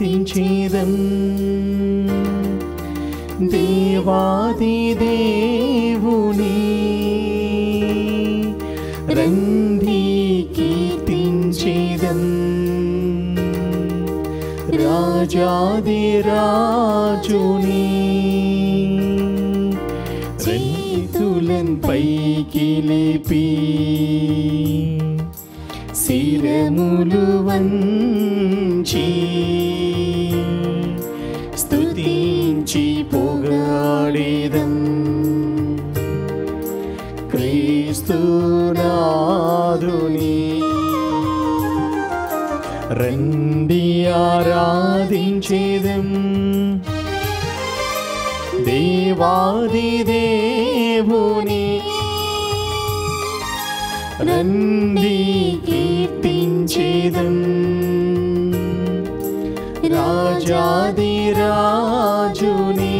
ఆరాధించేదం దేవాది దేవుని రండి కీర్తించేదం రాజాది రాజుని చేతులన్ పైకి లేపి శిరములు వంచి స్తుతించి పొగాడేదం క్రీస్తునాథుని రండి ఆరాధించేదం దేవాది దేవుని రండి కీర్తించేదం రాజాది రాజుని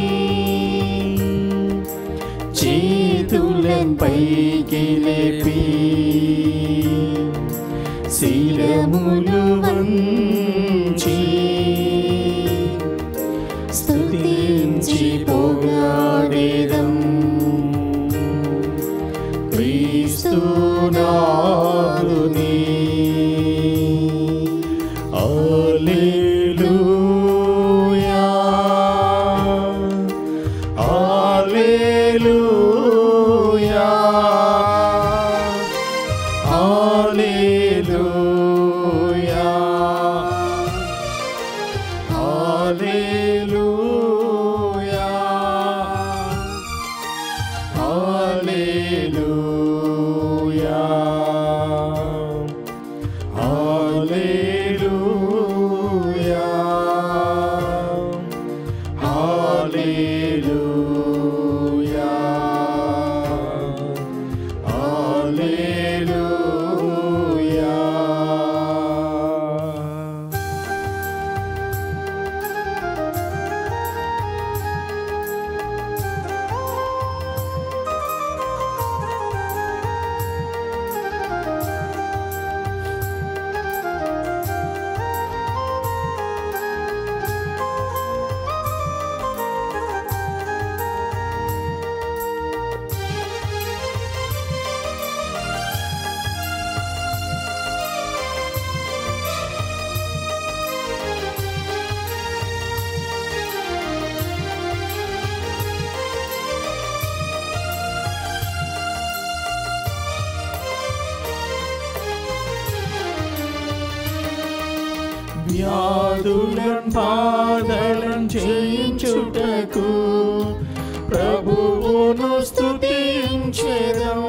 చేతులన్ పైకి లేపి శిరములు వంచి స్తుతించి పొగాడేదం క్రీస్తునాథుని హల్లెలూయా hallelujah hallelujah hallelujah hallelujah hallelujah hallelujah హల్లెలూయా. వ్యాధులను బాధలను జయించుటకు ప్రభువును స్తుతించెదం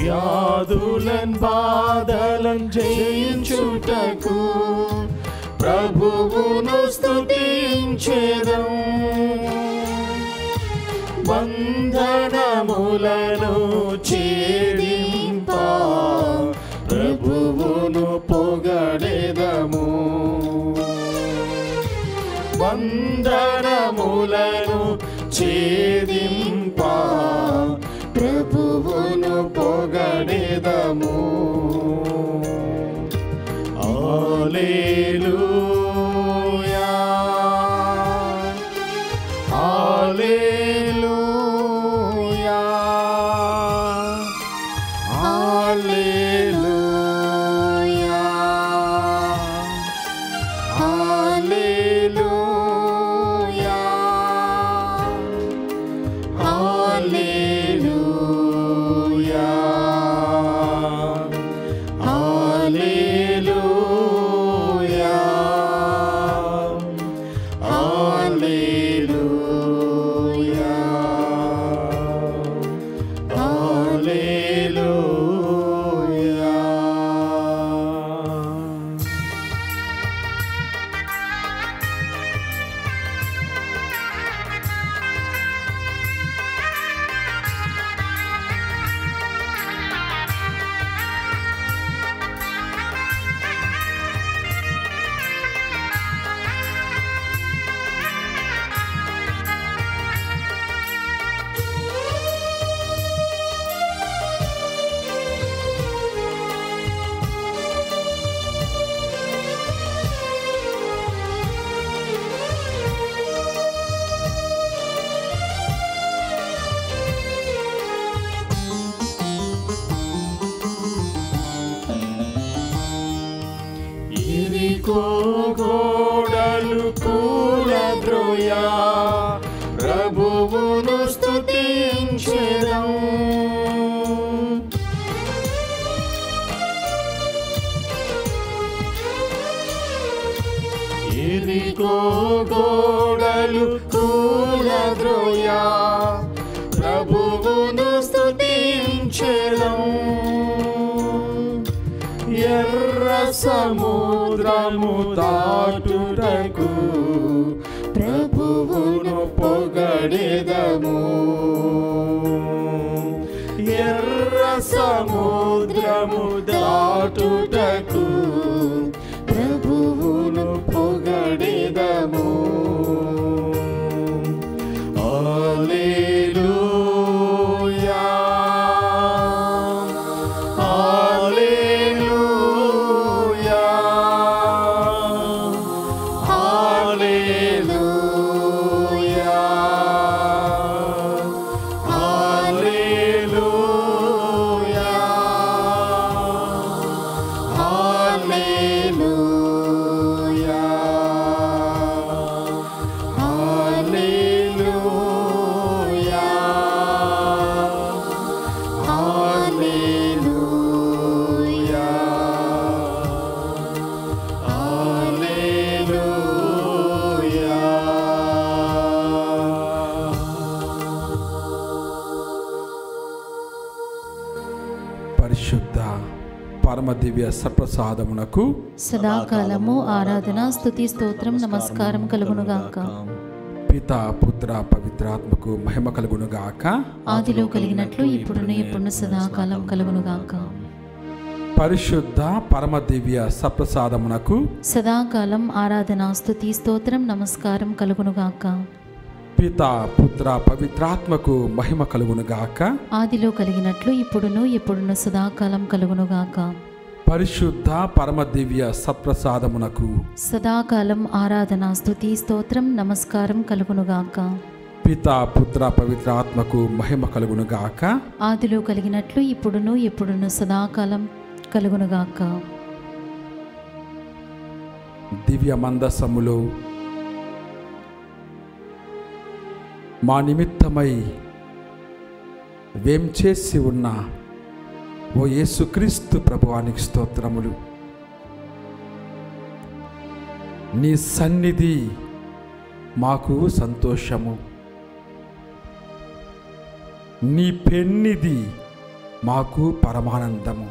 వ్యాధులను బాధలను జయించుటకు ప్రభువును స్తుతించెదం బంధనములను ఛేదింప ప్రభువును పొగడెదము బంధనములను ఛేదింప ప్రభువును పొగడెదము హల్లెలూయా hallelujah hallelujah hallelujah hallelujah hallelujah hallelujah హల్లెలూయా. గోడలు కూలద్రోయా ప్రభువును స్తుతించెదం. ఎరికో గోడలు కూలద్రోయా ప్రభువును స్తుతించెదం. ఎర్ర సముద్రము దాటుటకు ప్రభువును పొగడెదము. ఎర్ర సముద్రము దాటుటకు ప్రభువును పొగడెదము. హల్లెలూయా hallelujah hallelujah hallelujah hallelujah hallelujah hallelujah హల్లెలూయా. పరిశుద్ధ పరమ దివ్య సప్రసాదమునకు సదాకాలము ఆరాధన స్తుతి స్తోత్రం నమస్కారం కలుగునుగాక. పితా పుత్ర పవిత్రాత్మకు మహిమ కలుగునుగాక. ఆదిలో కలిగినట్లు ఇప్పుడును ఎప్పుడును సదాకాలం కలుగునుగాక. పరిశుద్ధ పరమ దివ్య సప్రసాదమునకు సదాకాలం ఆరాధన స్తుతి స్తోత్రం నమస్కారం కలుగునుగాక. పితా పుత్ర పవిత్రాత్మకు మహిమ కలుగునుగాక. ఆదిలో కలిగినట్లు ఇప్పుడును ఎప్పుడును సదాకాలం కలుగునుగాక. పరిశుద్ధ పరమ దివ్య సప్రసాదమునకు సదాకాలం ఆరాధన స్తుతి స్తోత్రం నమస్కారం కలుగునుగాక. పితా పుత్ర పవిత్రాత్మకు మహిమ కలుగునుగాక. ఆదిలో కలిగినట్లు ఇప్పుడును ఎప్పుడును సదాకాలం కలుగునుగాక. దివ్య మందసములో మా నిమిత్తమై వేంచేసి ఉన్న ఓ యేసుక్రీస్తు ప్రభువానికి స్తోత్రములు. నీ సన్నిధి మాకు సంతోషము, నీ పెన్నిధి మాకు పరమానందము,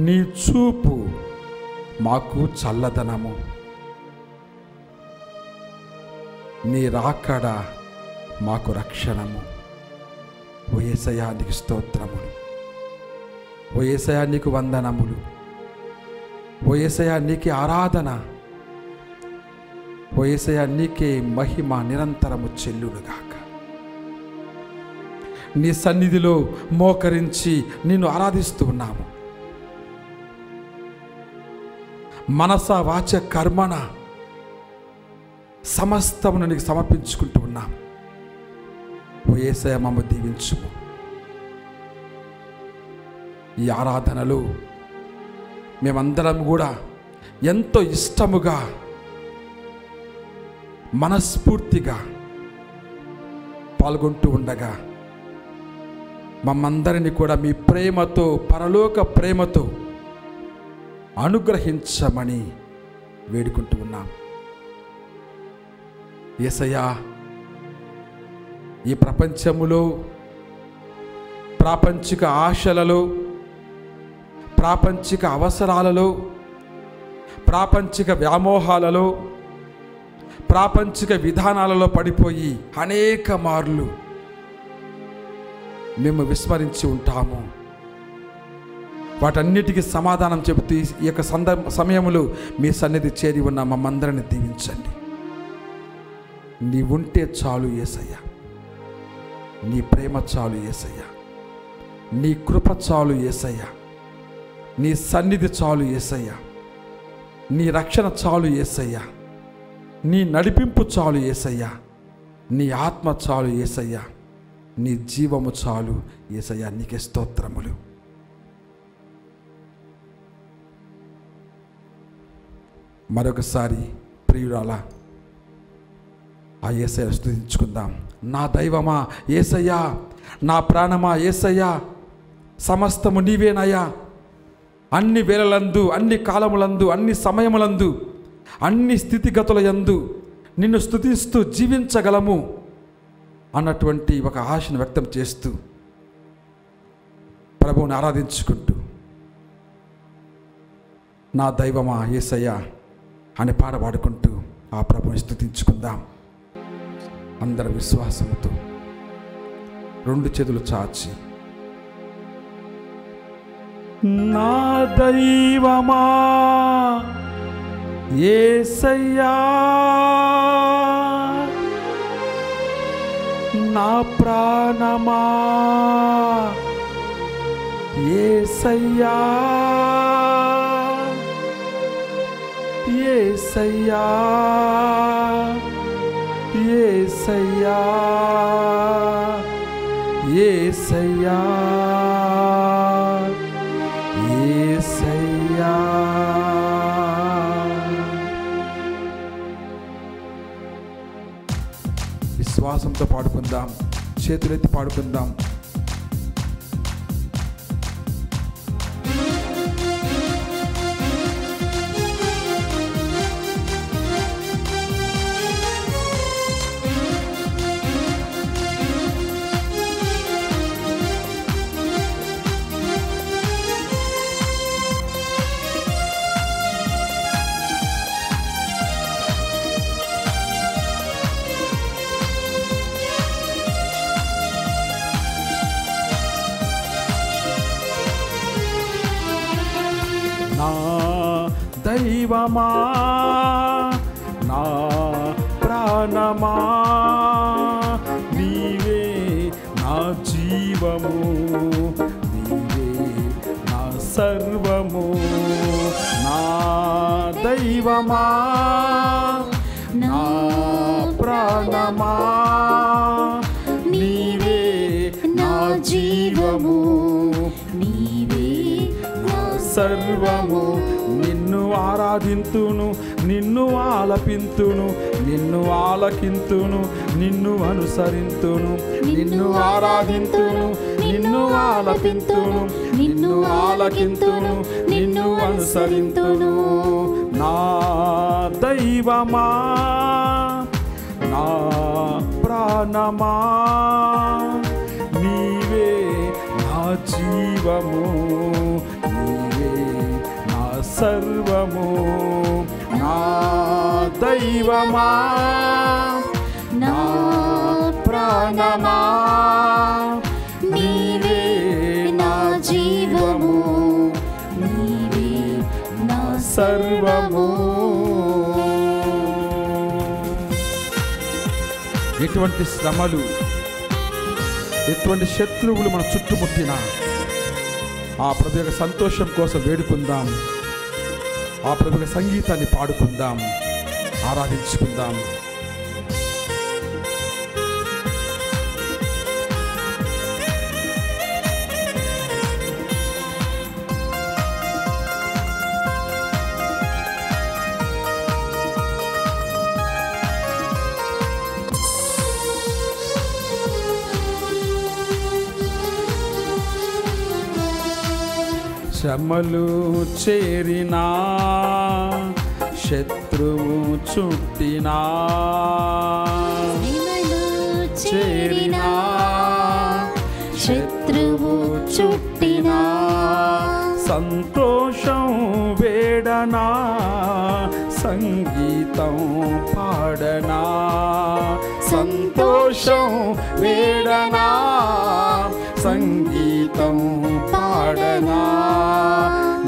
నీ చూపు మాకు చల్లదనము, నీ రాకడ మాకు రక్షణము. ఓ యేసయ్యా నీకు స్తోత్రములు, ఓ యేసయ్యా నీకు వందనములు, ఓ యేసయ్యా నీకే ఆరాధన, ఓ యేసయ్యా నీకే మహిమ నిరంతరము చెల్లునుగాక. నీ సన్నిధిలో మోకరించి నిన్ను ఆరాధిస్తూ ఉన్నాము. మనస వాచ కర్మణ సమస్తమును నీకు సమర్పించుకుంటూ ఉన్నాం. ఓ యేసయ్య మమ్మ దీవించుము. ఈ ఆరాధనలో మేమందరం కూడా ఎంతో ఇష్టముగా మనస్ఫూర్తిగా పాల్గొంటూ ఉండగా మమ్మందరినీ కూడా మీ ప్రేమతో, పరలోక ప్రేమతో అనుగ్రహించమని వేడుకుంటూ ఉన్నాం. యేసయ్యా, ఈ ప్రపంచములో ప్రాపంచిక ఆశలలో, ప్రాపంచిక అవసరాలలో, ప్రాపంచిక వ్యామోహాలలో, ప్రాపంచిక విధానాలలో పడిపోయి అనేక మార్లు మేము విస్మరించి ఉంటాము. వాటన్నిటికీ సమాధానం చెబుతూ ఈ యొక్క సమయములో మీ సన్నిధి చేరి ఉన్న మమ్మందరిని దీవించండి. నీ ఉంటే చాలు యేసయ్యా, నీ ప్రేమ చాలు యేసయ్యా, నీ కృప చాలు యేసయ్యా, నీ సన్నిధి చాలు యేసయ్యా, నీ రక్షణ చాలు యేసయ్యా, నీ నడిపింపు చాలు యేసయ్యా, నీ ఆత్మ చాలు యేసయ్యా, నీ జీవము చాలు యేసయ్యా. నీకే స్తోత్రములు. మరొకసారి ప్రియురాలా ఆ యేసయ్య స్తుతించుకుందాం. నా దైవమా యేసయ్యా, నా ప్రాణమా యేసయ్యా, సమస్తము నీవేనయ్యా. అన్ని వేళలందు, అన్ని కాలములందు, అన్ని సమయములందు, అన్ని స్థితిగతుల యందు నిన్ను స్తుతిస్తూ జీవించగలము అన్నటువంటి ఒక ఆశను వ్యక్తం చేస్తూ ప్రభువుని ఆరాధించుకుంటూ నా దైవమా యేసయ్యా అని పాడబడుకుంటూ ఆ ప్రభువుని స్తుతించుకుందాం. అందరి విశ్వాసంతో రెండు చేతులు చాచి, నా దైవమా యేసయ్యా, నా ప్రాణమా యేసయ్యా, యేసయ్యా, యేసయ్యా, యేసయ్యా, యేసయ్యా. విశ్వాసంతో పాడుకుందాం, చేతులెత్తి పాడుకుందాం. నా దైవమా, నా ప్రాణమా, నీవే నా జీవము, నీవే నా సర్వము. నా దైవమా, నా ప్రాణమా, నీవే నా జీవము, నీవే నా సర్వము. నిన్ను ఆరాధింతును, నిన్ను ఆలపింతును, నిన్ను ఆలకింతును, నిన్ను అనుసరింతును. నిన్ను ఆరాధింతును, నిన్ను ఆలపింతును, నిన్ను ఆలకింతును, నిన్ను అనుసరింతును. నా దైవమా, నా ప్రాణమా, నీవే నా జీవము, నీవే నా సర్వము. నా దైవమా, నా ప్రాణమా, నీవే నా జీవము, నీవే నా సర్వము. ఎటువంటి శ్రమలు, ఎటువంటి శత్రువులు మన చుట్టుముట్టినా ఆ ప్రభు యొక్క సంతోషం కోసం వేడుకుందాం, ఆ ప్రభు యొక్క సంగీతాన్ని పాడుకుందాం, ఆరాధించుకుందాం. శ్రమలు చేరినా, శత్రువు చుట్టినా, చేరినా, శత్రువు చుట్టినా, సంతోషం వేడనా, సంగీతం పాడనా, సంతోషం వేడనా, సంగీతం పాడనా.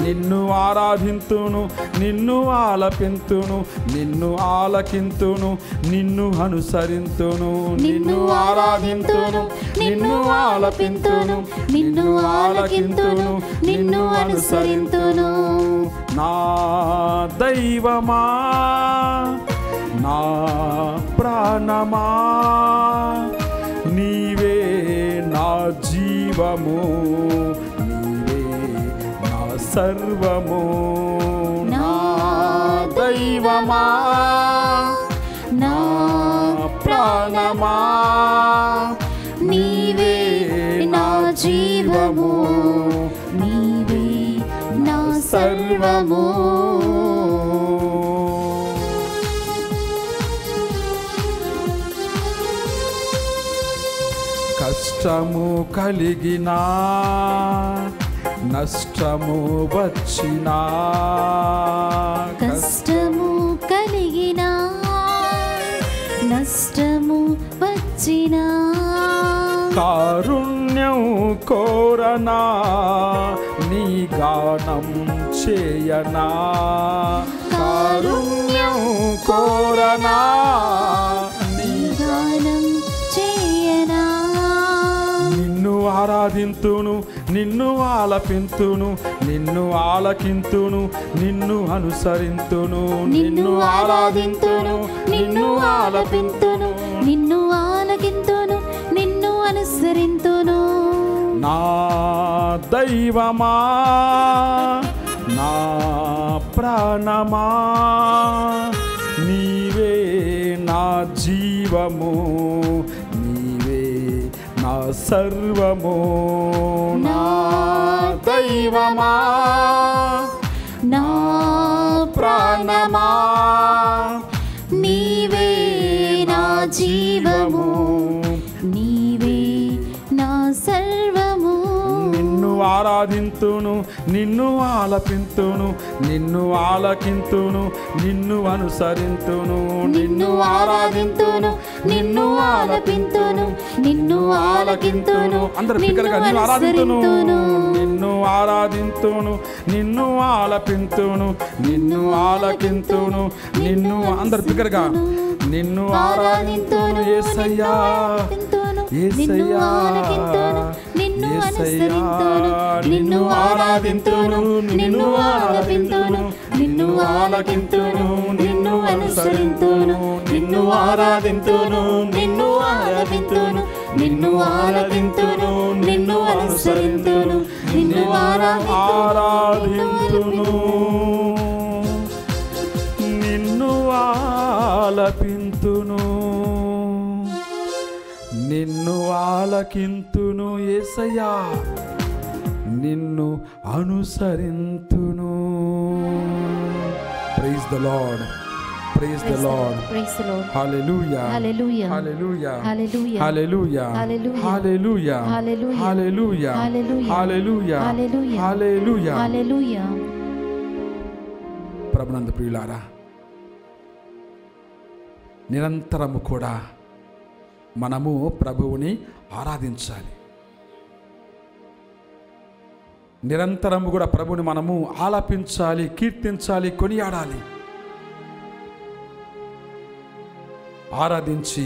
నిన్ను ఆరాధింతును, నిన్ను ఆలపింతును, నిన్ను ఆలకింతును, నిన్ను అనుసరింతును. నిన్ను ఆరాధింతును, నిన్ను ఆలపింతును, నిన్ను ఆలకింతును, నిన్ను అనుసరింతును. నా దైవమా, నా ప్రాణమా, నీవే నా జీవము, నీవే నా సర్వము. నా దైవమా నా ప్రాణమా నీవే నా జీవము, నీవే నా సర్వము. కష్టము కలిగినా నష్టము వచ్చినా, కష్టము కలిగినా నష్టము వచ్చినా, కారుణ్యం కోరనా నీ గానం చేయనా, కారుణ్యం కోరనా నీ గానం చేయనా. నిన్ను ఆరాధింతును, నిన్ను ఆలపింతును, నిన్ను ఆలకింతును, నిన్ను అనుసరింతును, నిన్ను ఆరాధింతును, నిన్ను ఆలపింతును, నిన్ను ఆలకింతును, నిన్ను అనుసరింతును. నా దైవమా నా ప్రాణమా నీవే నా జీవము, నీవే నా సర్వము. నా దైవమా నా ప్రాణమా నీవే నా జీవము, నీవే నా సర్వము. నిన్ను ఆరాధింతును, నిన్ను ఆలపింతును, నిన్ను ఆలకింతును, నిన్ను అనుసరింతును, నిన్ను ఆరాధింతును, నిన్ను ఆలపింతును, నిన్ను ఆలకింతును, అందరు నిన్ను బిగ్గరగా నిన్ను ఆరాధింతును, అనుసరింతును. నిన్ను ఆరాధింతును, నిన్ను ఆలపింతును, నిన్ను ఆలకింతును, నిన్ను అందరు బిగ్గరగా నిన్ను ఆరాధింతును యేసయ్యా, నిన్ను ఆలకింతును, నిన్ను అనుసరింతును, నిన్ను ఆరాధింతును, నిన్ను ఆలకింతును, నిన్ను ఆలకింతును, నిన్ను అనుసరింతును, నిన్ను ఆరాధింతును, నిన్ను ఆలకింతును, నిన్ను ఆలకింతును, నిన్ను అనుసరింతును, నిన్ను ఆరాధింతును, నిన్ను ఆలపింతును, నిన్ను ఆలకింతును యేసయ్యా, నిన్ను అనుసరింతును. Praise the Lord, praise the lord, Praise the Lord. Hallelujah, Hallelujah. Hallelujah, Hallelujah. Hallelujah, Hallelujah. Hallelujah, Hallelujah. Hallelujah, Hallelujah. Hallelujah, Hallelujah. Hallelujah. Hallelujah. ప్రభునందు ప్రియులారా, నిరంతరము కూడా మనము ప్రభువుని ఆరాధించాలి. నిరంతరము కూడా ప్రభువుని మనము ఆలపించాలి, కీర్తించాలి, కొనియాడాలి. ఆరాధించి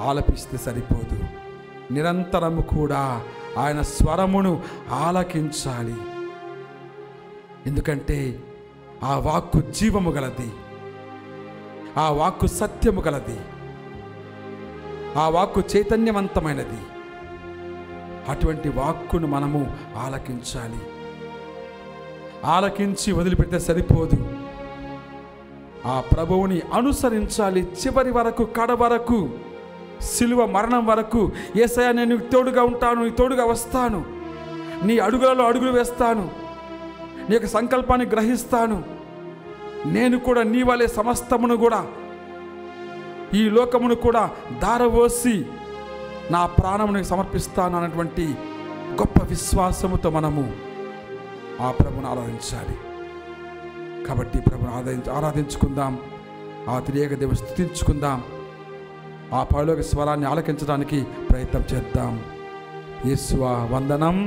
ఆలపిస్తే సరిపోదు, నిరంతరము కూడా ఆయన స్వరమును ఆలకించాలి. ఎందుకంటే ఆ వాక్కు జీవము గలది, ఆ వాక్కు సత్యము గలది, ఆ వాక్కు చైతన్యవంతమైనది. అటువంటి వాక్కును మనము ఆలకించాలి. ఆలకించి వదిలిపెడితే సరిపోదు, ఆ ప్రభువుని అనుసరించాలి చివరి వరకు, కడ వరకు, సిలువ మరణం వరకు. యేసయ్యా, నేను నీకు తోడుగా ఉంటాను, నీ తోడుగా వస్తాను, నీ అడుగులలో అడుగులు వేస్తాను, నీ యొక్క సంకల్పాన్ని గ్రహిస్తాను, నేను కూడా నీ వలె సమస్తమును కూడా, ఈ లోకమును కూడా దారవోసి నా ప్రాణమును సమర్పిస్తాను అన్నటువంటి గొప్ప విశ్వాసముతో మనము ఆ ప్రభువును ఆరాధించాలి. కాబట్టి ప్రభువును ఆరాధించుకుందాం, ఆ త్రియేక దేవుని స్తుతించుకుందాం, ఆ పరలోక స్వరాన్ని ఆలకించడానికి ప్రయత్నం చేద్దాం. యేసువా వందనం,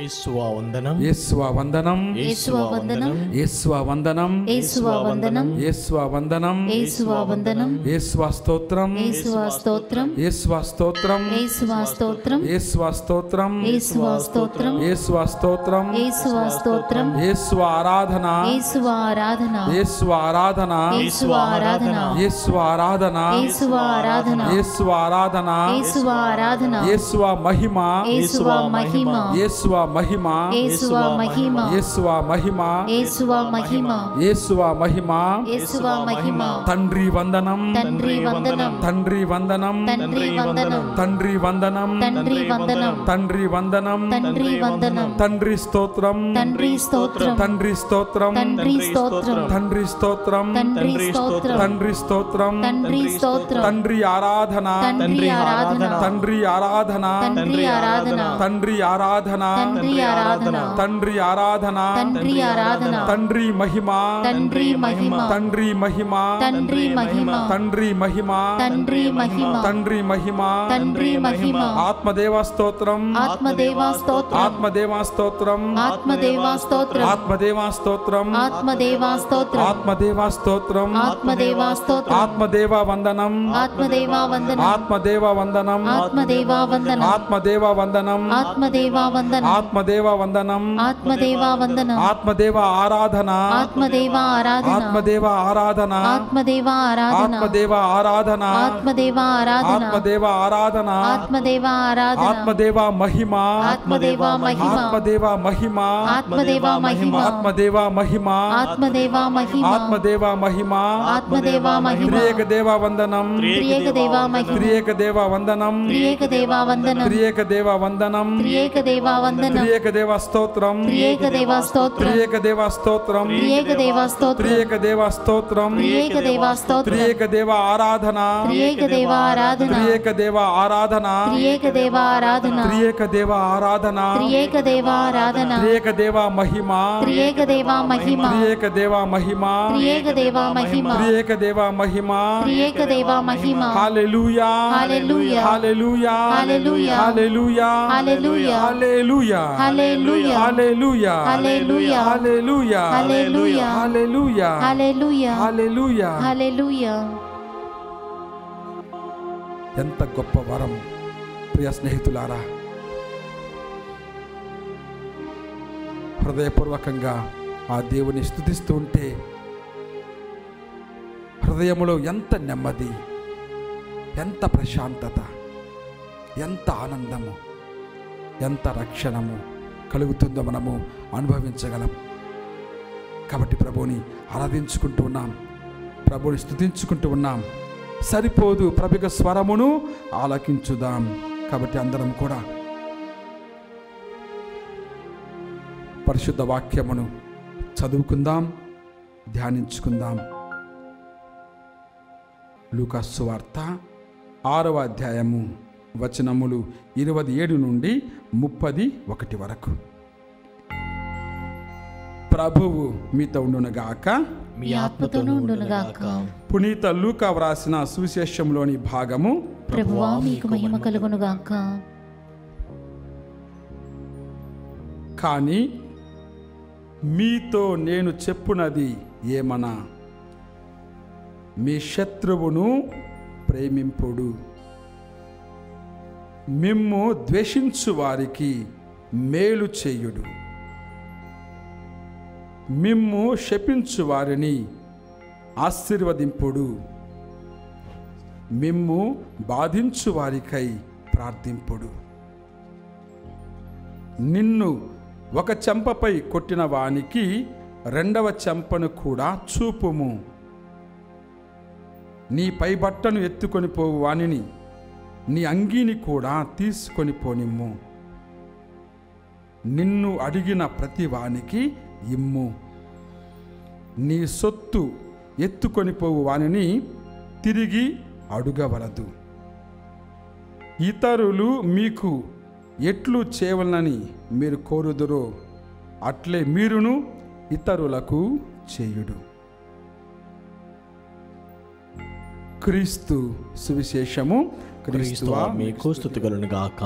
యేసువా వందనం, యేసువా వందనం, యేసువా వందనం, యేసువా వందనం, యేసువా వందనం, యేసువా వందనం, యేసువా వందనం, యేసువా స్తోత్రం, యేసువా స్తోత్రం, యేసువా స్తోత్రం, యేసువా స్తోత్రం, యేసువా స్తోత్రం, యేసువా స్తోత్రం, యేసువా స్తోత్రం, యేసువా స్తోత్రం, యేసువా ఆరాధన, యేసువా ఆరాధన, యేసువా ఆరాధన, యేసువా ఆరాధన, యేసువా ఆరాధన, యేసువా ఆరాధన, యేసువా ఆరాధన, యేసువా ఆరాధన, యేసువా మహిమ, యేసువా మహిమ, యేసువా మహిమ యేసువా మహిమ యేసువా మహిమ యేసువా మహిమ యేసువా మహిమ యేసువా మహిమ తండ్రి వందనం తండ్రి వందనం తండ్రి వందనం తండ్రి వందనం తండ్రి వందనం తండ్రి వందనం తండ్రి వందనం తండ్రి వందనం తండ్రి స్తోత్రం తండ్రి స్తోత్రం తండ్రి స్తోత్రం తండ్రి స్తోత్రం తండ్రి స్తోత్రం తండ్రి స్తోత్రం తండ్రి స్తోత్రం తండ్రి స్తోత్రం తండ్రి ఆరాధన తండ్రి ఆరాధన తండ్రి ఆరాధన తండ్రి ఆరాధన తండ్రి ఆరాధన తండ్రి ఆరాధన తండ్రి ఆరాధన తండ్రి ఆరాధన తండ్రి మహిమ తండ్రి మహిమ తండ్రి మహిమ తండ్రి మహిమ తండ్రి మహిమ తండ్రి మహిమ తండ్రి మహిమ తండ్రి మహిమ ఆత్మదేవ స్తోత్రం ఆత్మదేవ స్తోత్రం ఆత్మదేవ స్తోత్రం ఆత్మదేవ స్తోత్రం ఆత్మదేవ స్తోత్రం ఆత్మదేవ స్తోత్రం ఆత్మదేవ స్తోత్రం ఆత్మదేవ స్తోత్రం ఆత్మదేవ వందనం ఆత్మదేవ వందనం ఆత్మదేవ వందనం ఆత్మదేవ వందనం ఆత్మదేవ వందనం ఆత్మదేవ వందనం ఆత్మదేవ వందనం ఆత్మదేవ వందనం ఆత్మదేవ ఆరాధన ఆత్మదేవ ఆరాధన ఆత్మదేవ ఆరాధన ఆత్మదేవ ఆరాధన ఆత్మదేవ ఆరాధన ఆత్మదేవ ఆరాధన ఆత్మదేవ ఆరాధన ఆత్మదేవ ఆరాధన ఆత్మదేవ మహిమ ఆత్మదేవ మహిమ ఆత్మదేవ మహిమ ఆత్మదేవ మహిమ ఆత్మదేవ మహిమ ఆత్మదేవ మహిమ ఆత్మదేవ మహిమ ఆత్మదేవ మహిమ త్రియేక దేవ వందనం త్రియేక దేవ మహిమ త్రియేక దేవ వందనం త్రియేక దేవ వందనం త్రియేక దేవ వందనం త్రియేక దేవ వందనం త్రియేక దేవ స్తోత్రం త్రియేక దేవ స్తోత్రం త్రియేక దేవ స్తోత్రం త్రియేక దేవ స్తోత్రం త్రియేక దేవ స్తోత్రం త్రియేక దేవ స్తోత్రం త్రియేక దేవ ఆరాధన త్రియేక దేవ ఆరాధన త్రియేక దేవ ఆరాధన త్రియేక దేవ ఆరాధన త్రియేక దేవ ఆరాధన త్రియేక దేవ ఆరాధన త్రియేక దేవ మహిమ త్రియేక దేవ మహిమ త్రియేక దేవ మహిమ త్రియేక దేవ మహిమ త్రియేక దేవ మహిమ త్రియేక దేవ మహిమ హల్లెలూయా hallelujah hallelujah hallelujah hallelujah hallelujah hallelujah hallelujah hallelujah hallelujah hallelujah hallelujah hallelujah hallelujah hallelujah హల్లెలూయా. ఎంత గొప్ప వరం ప్రియ స్నేహితులారా. హృదయపూర్వకంగా ఆ దేవుని స్తుతిస్తూ ఉంటే హృదయములో ఎంత నెమ్మది, ఎంత ప్రశాంతత, ఎంత ఆనందము, ఎంత రక్షణము కలుగుతుందో మనము అనుభవించగలం. కాబట్టి ప్రభువుని ఆరాధించుకుంటూ ఉన్నాం, ప్రభువుని స్తుతించుకుంటూ ఉన్నాం. సరిపోదు, ప్రభుక స్వరమును ఆలకించుదాం. కాబట్టి అందరం కూడా పరిశుద్ధ వాక్యమును చదువుకుందాం, ధ్యానించుకుందాం. లూకా సువార్త 6వ అధ్యాయము వచనములు 27 నుండి 31 వరకు. ప్రభువు మీతో ఉండునుగాక, మీ ఆత్మతోనూ ఉండునుగాక. పునీత లూకా వ్రాసిన సువిశేషంలోని భాగము. ప్రభువా మీకు మహిమ కలుగునుగాక. కానీ మీతో నేను చెప్పునది ఏమనా, మీ శత్రువును ప్రేమింపుడు, మిమ్ము ద్వేషించు వారికి మేలు చేయుడు, మిమ్ము శపించు వారిని ఆశీర్వదింపుడు, మిమ్ము బాధించు వారికై ప్రార్థింపుడు. నిన్ను ఒక చెంపపై కొట్టిన వానికి 2వ చెంపను కూడా చూపుము. నీ పై బట్టను ఎత్తుకొని పోవు వానిని నీ అంగీని కూడా తీసుకొని పోనిమ్ము. నిన్ను అడిగిన ప్రతి వానికి ఇమ్ము. నీ సొత్తు ఎత్తుకొని పోవు వానిని తిరిగి అడుగవలదు. ఇతరులు మీకు ఎట్లు చేయవలనని మీరు కోరుదురో అట్లే మీరును ఇతరులకు చేయుడు. క్రీస్తు సువిశేషము. క్రీస్తువా మీకు స్తుతి కలుగునుగాక.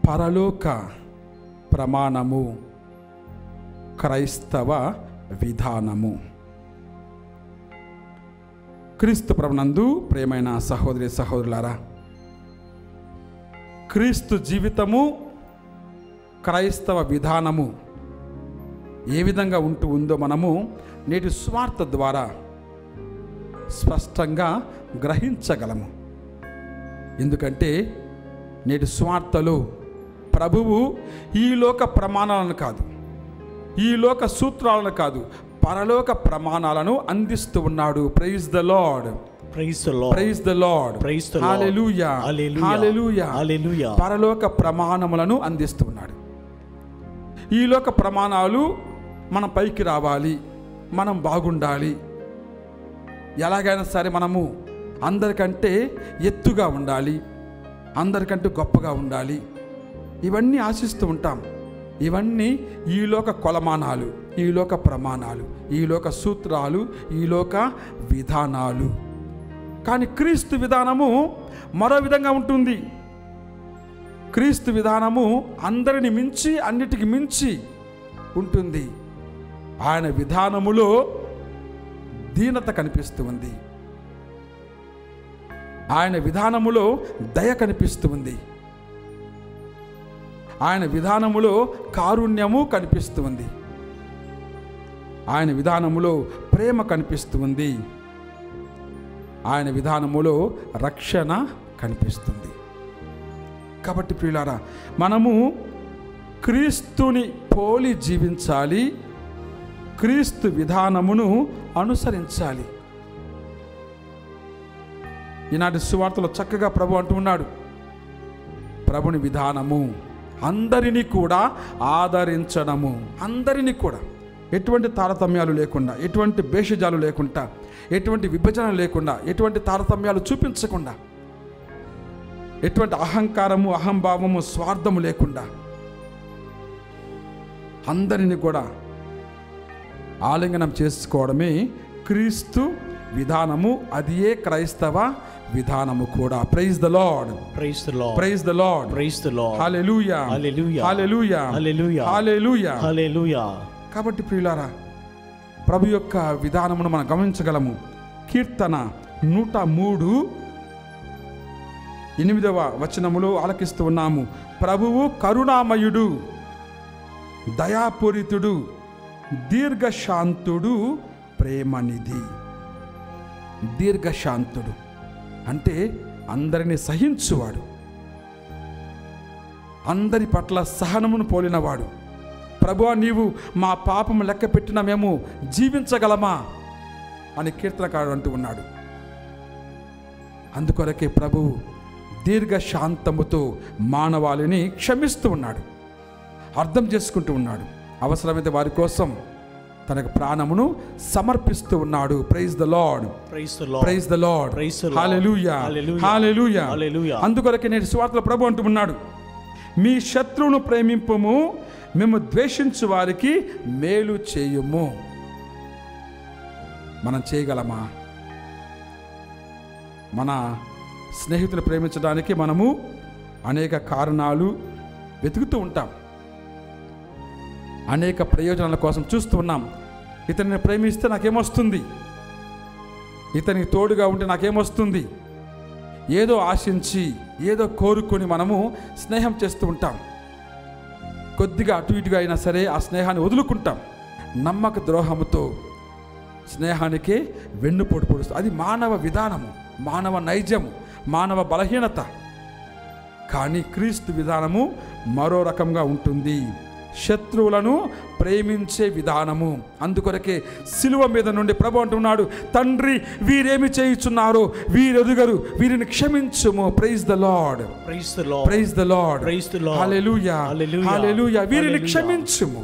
పరలోక ప్రమాణము, క్రైస్తవ విధానము. క్రీస్తు ప్రభునందు ప్రియమైన సహోదరి సహోదరులారా, క్రీస్తు జీవితము, క్రైస్తవ విధానము ఏ విధంగా ఉందో మనము నేటి స్వార్థ ద్వారా స్పష్టంగా గ్రహించగలము. ఎందుకంటే నేటి సువార్తలో ప్రభువు ఈ లోక ప్రమాణాలను కాదు, ఈ లోక సూత్రాలను కాదు, పరలోక ప్రమాణాలను అందిస్తూ ఉన్నాడు. Praise the Lord, praise the Lord, praise the Lord, praise the Lord, hallelujah, hallelujah, hallelujah, hallelujah. పరలోక ప్రమాణములను అందిస్తూ ఉన్నాడు. ఈ లోక ప్రమాణాలు మనం పైకి రావాలి, మనం బాగుండాలి, ఎలాగైనా సరే మనము అందరికంటే ఎత్తుగా ఉండాలి, అందరికంటే గొప్పగా ఉండాలి, ఇవన్నీ ఆశిస్తూ ఉంటాం. ఇవన్నీ ఈ లోక కొలమానాలు, ఈ లోక ప్రమాణాలు, ఈ లోక సూత్రాలు, ఈ లోక విధానాలు. కానీ క్రీస్తు విధానము మరో విధంగా ఉంటుంది. క్రీస్తు విధానము అందరిని మించి, అన్నిటికి మించి ఉంటుంది. ఆయన విధానములో దీనత కనిపిస్తుంది, ఆయన విధానములో దయ కనిపిస్తుంది, ఆయన విధానములో కారుణ్యము కనిపిస్తుంది, ఆయన విధానములో ప్రేమ కనిపిస్తుంది, ఆయన విధానములో రక్షణ కనిపిస్తుంది. కాబట్టి ప్రియులారా, మనము క్రీస్తుని పోలి జీవించాలి, క్రీస్తు విధానమును అనుసరించాలి. ఈనాటి సువార్తలో చక్కగా ప్రభు అంటూ ఉన్నాడు, ప్రభుని విధానము అందరినీ కూడా ఆదరించడము, అందరినీ కూడా ఎటువంటి తారతమ్యాలు లేకుండా, ఎటువంటి భేషజాలు లేకుండా, ఎటువంటి విభజన లేకుండా, ఎటువంటి తారతమ్యాలు చూపించకుండా, ఎటువంటి అహంకారము, అహంభావము, స్వార్థము లేకుండా అందరినీ కూడా ఆలింగనం చేసుకోవడమే క్రీస్తు విధానము. అది ఏ క్రైస్తవ విధానము కూడా. Praise the Lord, praise the Lord, praise the Lord, praise the Lord, hallelujah, hallelujah, hallelujah, hallelujah, hallelujah, hallelujah. కాబట్టి ప్రియులారా, ప్రభు యొక్క విధానమును మనం గమనించగలము. కీర్తన 103:8 ఆలకిస్తూ ఉన్నాము. ప్రభువు కరుణామయుడు, దయాపూరితుడు, దీర్ఘశాంతుడు, ప్రేమనిధి. దీర్ఘశాంతుడు అంటే అందరినీ సహించువాడు, అందరి పట్ల సహనమును పోలినవాడు. ప్రభువా, నీవు మా పాపము లెక్క పెట్టిన మేము జీవించగలమా అని కీర్తనకారుడు అంటూ ఉన్నాడు. అందుకొరకే ప్రభువు దీర్ఘశాంతముతో మానవాళిని క్షమిస్తూ ఉన్నాడు, అర్థం చేసుకుంటూ ఉన్నాడు. అవసరమైతే వారి కోసం తనకు ప్రాణమును సమర్పిస్తూ ఉన్నాడు. Praise the Lord, praise the Lord, praise the Lord, praise the Lord, hallelujah, hallelujah, hallelujah, hallelujah. అందుకొరకే నేటి సువార్తలో ప్రభు అంటూ ఉన్నాడు, మీ శత్రువును ప్రేమింపుము, మేము ద్వేషించు వారికి మేలు చేయుము. మనం చేయగలమా? మన స్నేహితులు ప్రేమించడానికి మనము అనేక కారణాలు వెతుకుతూ ఉంటాం, అనేక ప్రయోజనాల కోసం చూస్తూ ఉన్నాం. ఇతన్ని ప్రేమిస్తే నాకేమొస్తుంది, ఇతనికి తోడుగా ఉంటే నాకేమొస్తుంది, ఏదో ఆశించి, ఏదో కోరుకొని మనము స్నేహం చేస్తూ ఉంటాం. కొద్దిగా అటు ఇటుగా అయినా సరే ఆ స్నేహాన్ని వదులుకుంటాం. నమ్మక ద్రోహముతో స్నేహానికే వెన్నుపోటు పొడుస్తుంది. అది మానవ విధానము, మానవ నైజము, మానవ బలహీనత. కానీ క్రీస్తు విధానము మరో రకంగా ఉంటుంది. శత్రువులను ప్రేమించే విధానము. అందుకొరకే సిలువ మీద నుండి ప్రభు అంటున్నాడు, తండ్రి వీరేమి చేయుచున్నారో వీరెరుగరు, వీరిని క్షమించుము. Praise the Lord, praise the Lord, praise the Lord, praise the Lord, hallelujah, hallelujah, hallelujah. వీరిని హల్లెలూయా. క్షమించుము.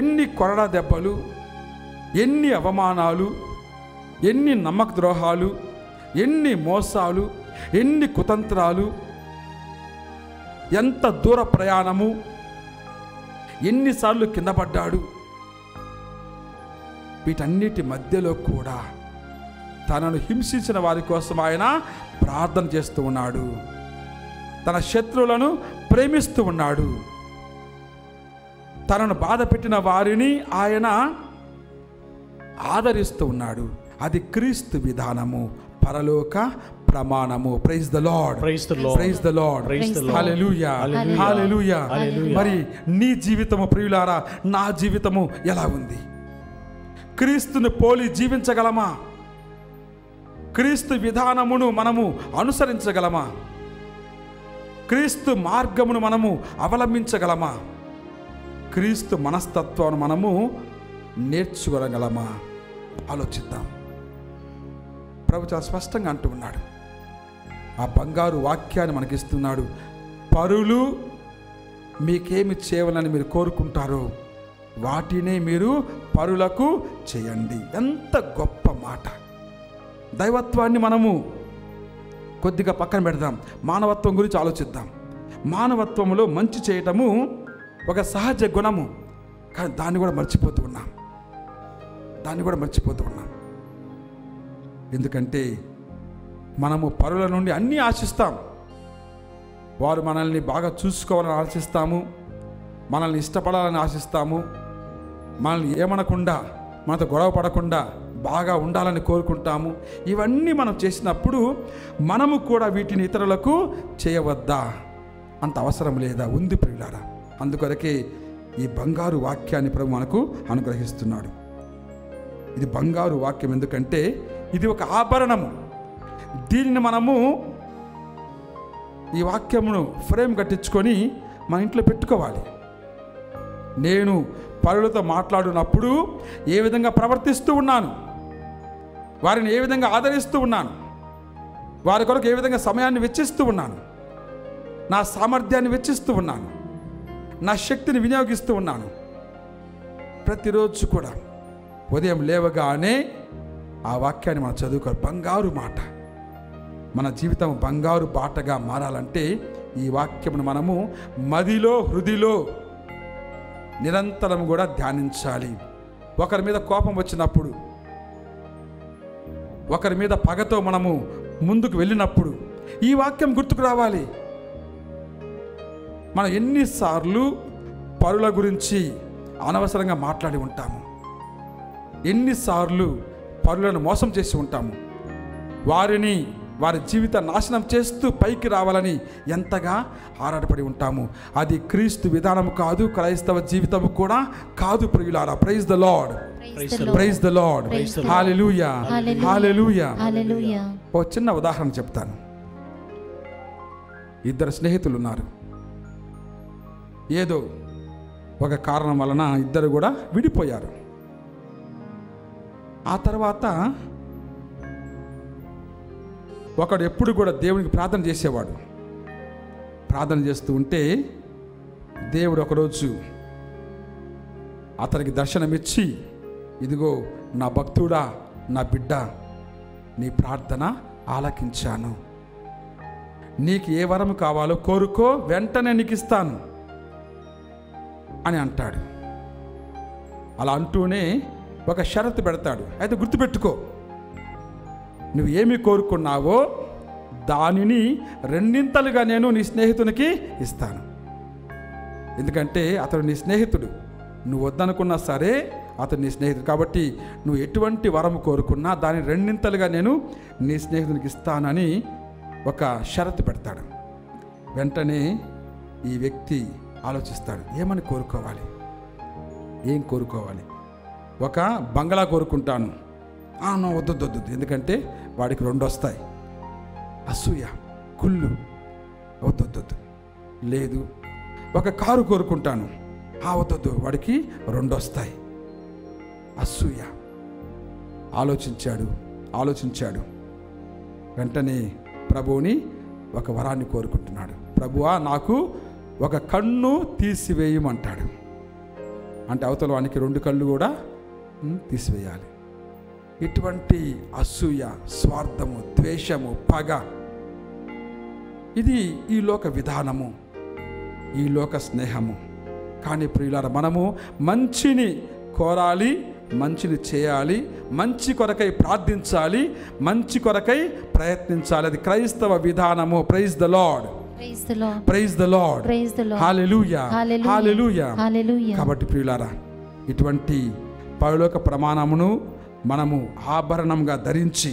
ఎన్ని కొరడా దెబ్బలు, ఎన్ని అవమానాలు, ఎన్ని నమ్మక ద్రోహాలు, ఎన్ని మోసాలు, ఎన్ని కుతంత్రాలు, ఎంత దూర ప్రయాణము, ఎన్నిసార్లు కింద పడ్డాడు. వీటన్నిటి మధ్యలో కూడా తనను హింసించిన వారి కోసం ఆయన ప్రార్థన చేస్తూ ఉన్నాడు, తన శత్రువులను ప్రేమిస్తూ ఉన్నాడు, తనను బాధ పెట్టిన వారిని ఆయన ఆదరిస్తూ ఉన్నాడు. అది క్రీస్తు విధానము, పరలోక ప్రమాణము. Praise the Lord, praise the Lord, praise the Lord, praise the Lord, hallelujah, hallelujah, hallelujah. Hallelujah. మరి నీ జీవితము ప్రియులారా, నా జీవితము ఎలా ఉంది? క్రీస్తుని పోలి జీవించగలమా? క్రీస్తు విధానమును మనము అనుసరించగలమా? క్రీస్తు మార్గమును మనము అవలంబించగలమా? క్రీస్తు మనస్తత్వాన్ని మనము నేర్చుకోగలమా? ఆలోచిద్దాం. ప్రభు చాలా స్పష్టంగా అంటూ ఉన్నాడు. ఆ బంగారు వాక్యాన్ని మనకిస్తున్నాడు. పరులు మీకేమి చేయవాలని మీరు కోరుకుంటారో వాటినే మీరు పరులకు చేయండి. ఎంత గొప్ప మాట! దైవత్వాన్ని మనము కొద్దిగా పక్కన పెడదాం, మానవత్వం గురించి ఆలోచిద్దాం. మానవత్వంలో మంచి చేయటము ఒక సహజ గుణము, కానీ దాన్ని కూడా మర్చిపోతూ ఉన్నాం. ఎందుకంటే మనము పరుల నుండి అన్నీ ఆశిస్తాం. వారు మనల్ని బాగా చూసుకోవాలని ఆశిస్తాము, మనల్ని ఇష్టపడాలని ఆశిస్తాము, మనల్ని ఏమనకుండా, మనతో గొడవ పడకుండా బాగా ఉండాలని కోరుకుంటాము. ఇవన్నీ మనం చేసినప్పుడు మనము కూడా వీటిని ఇతరులకు చేయవద్దా? అంత అవసరం లేదా? ఉంది ప్రియులారా. అందుకొరకే ఈ బంగారు వాక్యాన్ని ప్రభు మనకు అనుగ్రహిస్తున్నాడు. ఇది బంగారు వాక్యం ఎందుకంటే ఇది ఒక ఆభరణము. దీనిని మనము ఈ వాక్యమును ఫ్రేమ్ కట్టించుకొని మన ఇంట్లో పెట్టుకోవాలి. నేను పరులతో మాట్లాడినప్పుడు ఏ విధంగా ప్రవర్తిస్తూ ఉన్నాను, వారిని ఏ విధంగా ఆదరిస్తూ ఉన్నాను, వారి కొరకు ఏ విధంగా సమయాన్ని వెచ్చిస్తూ ఉన్నాను, నా సామర్థ్యాన్ని వెచ్చిస్తూ ఉన్నాను, నా శక్తిని వినియోగిస్తూ ఉన్నాను. ప్రతిరోజు కూడా ఉదయం లేవగానే ఆ వాక్యాన్ని మనం చదువుకోవాలి. బంగారు మాట. మన జీవితం బంగారు బాటగా మారాలంటే ఈ వాక్యమును మనము మదిలో, హృదిలో నిరంతరం కూడా ధ్యానించాలి. ఒకరి మీద కోపం వచ్చినప్పుడు, ఒకరి మీద పగతో మనము ముందుకు వెళ్ళినప్పుడు ఈ వాక్యం గుర్తుకు రావాలి. మనం ఎన్నిసార్లు పరుల గురించి అనవసరంగా మాట్లాడి ఉంటాము, ఎన్నిసార్లు పరులను మోసం చేసి ఉంటాము, వారి జీవిత నాశనం చేస్తూ పైకి రావాలని ఎంతగా ఆరాటపడి ఉంటాము. అది క్రీస్తు విధానం కాదు, క్రైస్తవ జీవితం కూడా కాదు ప్రియులారా. Praise the Lord, praise the Lord, hallelujah, hallelujah. ఓ చిన్న ఉదాహరణ చెప్తాను. ఇద్దరు స్నేహితులు ఉన్నారు. ఏదో ఒక కారణం వలన ఇద్దరు కూడా విడిపోయారు. ఆ తర్వాత ఒకడు ఎప్పుడు కూడా దేవునికి ప్రార్థన చేసేవాడు. ప్రార్థన చేస్తూ ఉంటే దేవుడు ఒకరోజు అతనికి దర్శనమిచ్చి, ఇదిగో నా భక్తుడా, నా బిడ్డ, నీ ప్రార్థన ఆలకించాను, నీకు ఏ వరం కావాలో కోరుకో, వెంటనే నీకు ఇస్తాను అని అంటాడు. అలా అంటూనే ఒక షరతు పెడతాడు. అయితే గుర్తుపెట్టుకో, నువ్వు ఏమి కోరుకున్నావో దానిని రెండింతలుగా నేను నీ స్నేహితునికి ఇస్తాను. ఎందుకంటే అతడు నీ స్నేహితుడు, నువ్వు వద్దనుకున్నా సరే అతడు నీ స్నేహితుడు. కాబట్టి నువ్వు ఎటువంటి వరం కోరుకున్నా దాన్ని రెండింతలుగా నేను నీ స్నేహితునికి ఇస్తానని ఒక షరతు పెడతాడు. వెంటనే ఈ వ్యక్తి ఆలోచిస్తాడు, ఏమని కోరుకోవాలి, ఏం కోరుకోవాలి? ఒక బంగ్లా కోరుకుంటాను. వద్దు, ఎందుకంటే వాడికి 2 వస్తాయి. అసూయ, కుళ్ళు, వద్దు. లేదు, ఒక కారు కోరుకుంటాను. వద్దు, వాడికి 2 వస్తాయి. అసూయ. ఆలోచించాడు. వెంటనే ప్రభువుని ఒక వరాన్ని కోరుకుంటున్నాడు. ప్రభువా, నాకు ఒక కన్ను తీసివేయమంటాడు. అంటే అవతల వానికి 2 కళ్ళు కూడా తీసివేయాలి. ఇటువంటి అసూయ, స్వార్థము, ద్వేషము, పగ, ఇది ఈ లోక విధానము, ఈ లోక స్నేహము. కానీ ప్రియులారా, మనము మంచిని కోరాలి, మంచిని చేయాలి, మంచి కొరకై ప్రార్థించాలి, మంచి కొరకై ప్రయత్నించాలి. అది క్రైస్తవ విధానము. Praise the Lord, praise the Lord, hallelujah, hallelujah. కాబట్టి ప్రియులారా, ఇటువంటి పరలోక ప్రమాణమును మనము ఆభరణంగా ధరించి